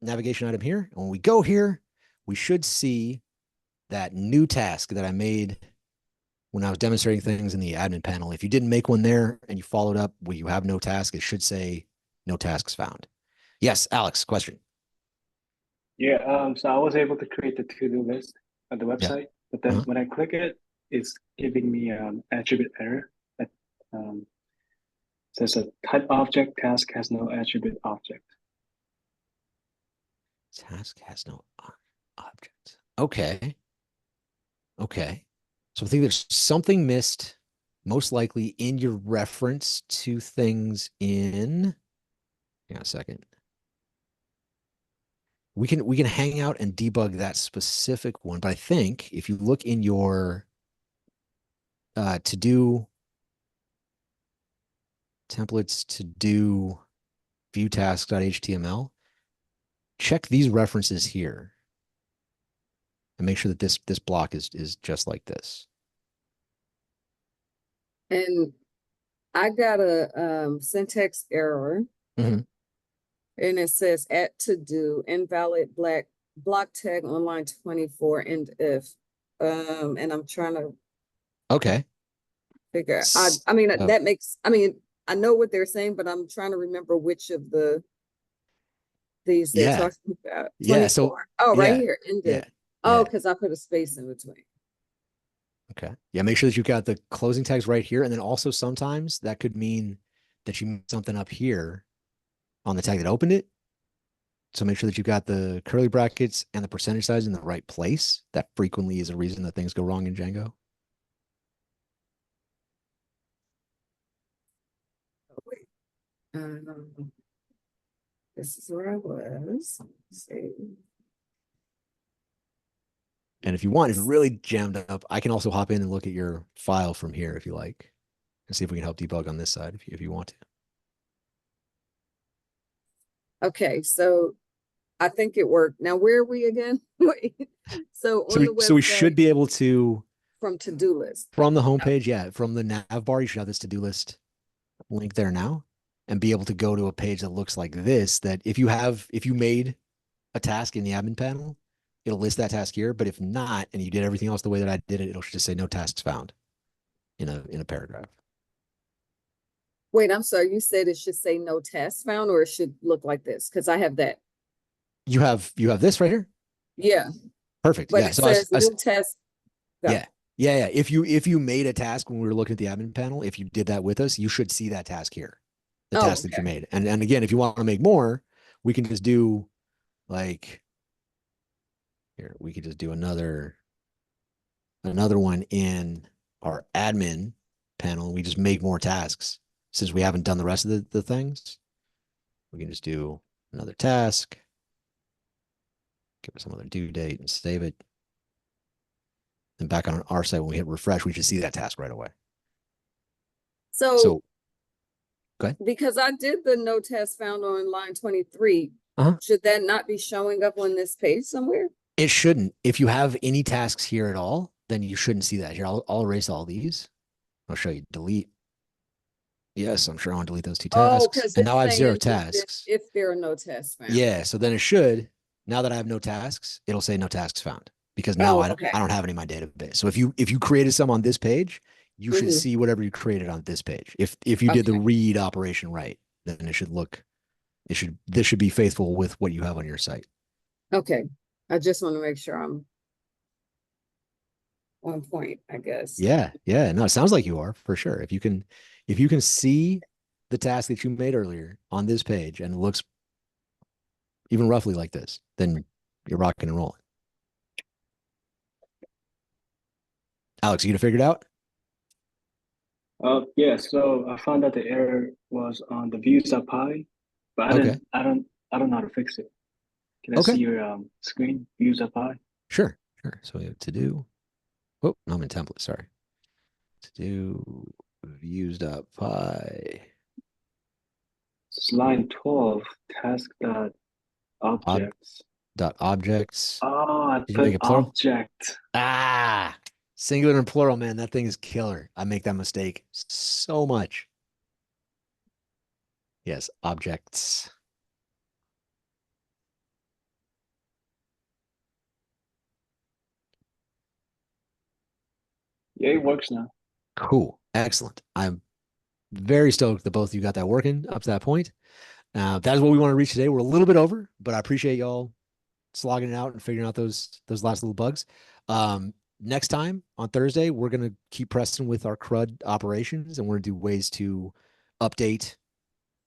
navigation item here. And when we go here, we should see that new task that I made when I was demonstrating things in the admin panel. If you didn't make one there and you followed up where you have no task, it should say no tasks found. Yes, Alex, question. Yeah, so I was able to create the to-do list on the website, but then when I click it, it's giving me attribute error that says a type object task has no attribute object. Task has no object. Okay. Okay. So I think there's something missed, most likely in your reference to things in. Hang on a second. We can hang out and debug that specific one, but I think if you look in your to do templates to do view task.html, check these references here and make sure that this block is just like this. And I got a syntax error. Mm-hmm. And it says at to do invalid block tag on line 24 and if and I'm trying to figure I mean that makes I know what they're saying, but I'm trying to remember which of these they're talking about. 24. Yeah, so right here ended. Yeah. Because I put a space in between. Okay. Yeah, make sure that you've got the closing tags right here. And then also sometimes that could mean that you made something up here on the tag that opened it. So make sure that you've got the curly brackets and the percentage size in the right place. That frequently is a reason that things go wrong in Django. Oh, wait. This is where I was. Let's see. And if you want, if you're really jammed up, I can also hop in and look at your file from here if you like, and see if we can help debug on this side if you want to. Okay, so I think it worked. Now, where are we again? Wait. So on the website, so we should be able to from to-do list. From the homepage, yeah. From the nav bar, you should have this to-do list link there now and be able to go to a page that looks like this, that if you made a task in the admin panel, it'll list that task here. But if not, and you did everything else the way that I did it, it'll just say no tasks found in a paragraph. Wait, I'm sorry. You said it should say no tasks found, or it should look like this? Because I have that. You have this right here? Yeah. Perfect. But yeah. it So says new task. Yeah. Yeah. If you made a task when we were looking at the admin panel, if you did that with us, you should see that task here. The task that you made. And again, if you want to make more, we can just do like here, we could just do another one in our admin panel. We just make more tasks. Since we haven't done the rest of the things, we can just do another task, give it some other due date and save it. And back on our side, when we hit refresh, we should see that task right away. So go ahead. Because I did the no task found on line 23, should that not be showing up on this page somewhere? It shouldn't. If you have any tasks here at all, then you shouldn't see that here. I'll erase all these. I'll show you delete. Yes, I'm sure I want to delete those two tasks. And now I have 0 tasks. If there are no tasks found. Yeah, so then it should, now that I have no tasks, it'll say no tasks found. Because now I don't have any in my database. So if you created some on this page, you should see whatever you created on this page. If you did the read operation right, then it should look, this should be faithful with what you have on your site. Okay. I just want to make sure I'm on point, I guess. Yeah, yeah. No, it sounds like you are for sure. If you can see the task that you made earlier on this page and it looks even roughly like this, then you're rocking and rolling. Alex, you gonna figure it out? Yeah, so I found that the error was on the views.py, but Okay. I don't know how to fix it. Can I see Okay. your screen, views.py? Sure. Sure. So we have to do. Oh, no, I'm in template. Sorry. To do views.py It's line 12, task dot ob objects. dot objects. Oh, I Did you make put it plural? object. Ah, singular and plural, man. That thing is killer. I make that mistake so much. Yes, objects. Yeah, it works now. Cool. Excellent. I'm very stoked that both of you got that working up to that point. That is what we want to reach today. We're a little bit over, but I appreciate y'all slogging it out and figuring out those last little bugs. Next time on Thursday, we're gonna keep pressing with our CRUD operations, and we're gonna do ways to update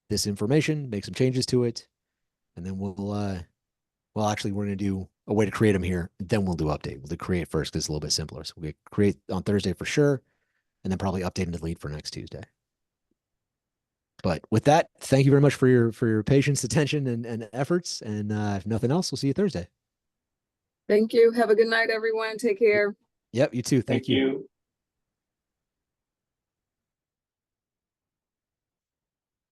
this information, make some changes to it, and then well, actually, we're gonna do a way to create them here. Then we'll do update. We'll do create first because it's a little bit simpler. So we create on Thursday for sure, and then probably update and delete for next Tuesday. But with that, thank you very much for your patience, attention, and efforts. And if nothing else, we'll see you Thursday. Thank you. Have a good night, everyone. Take care. Yep, you too. Thank you. You.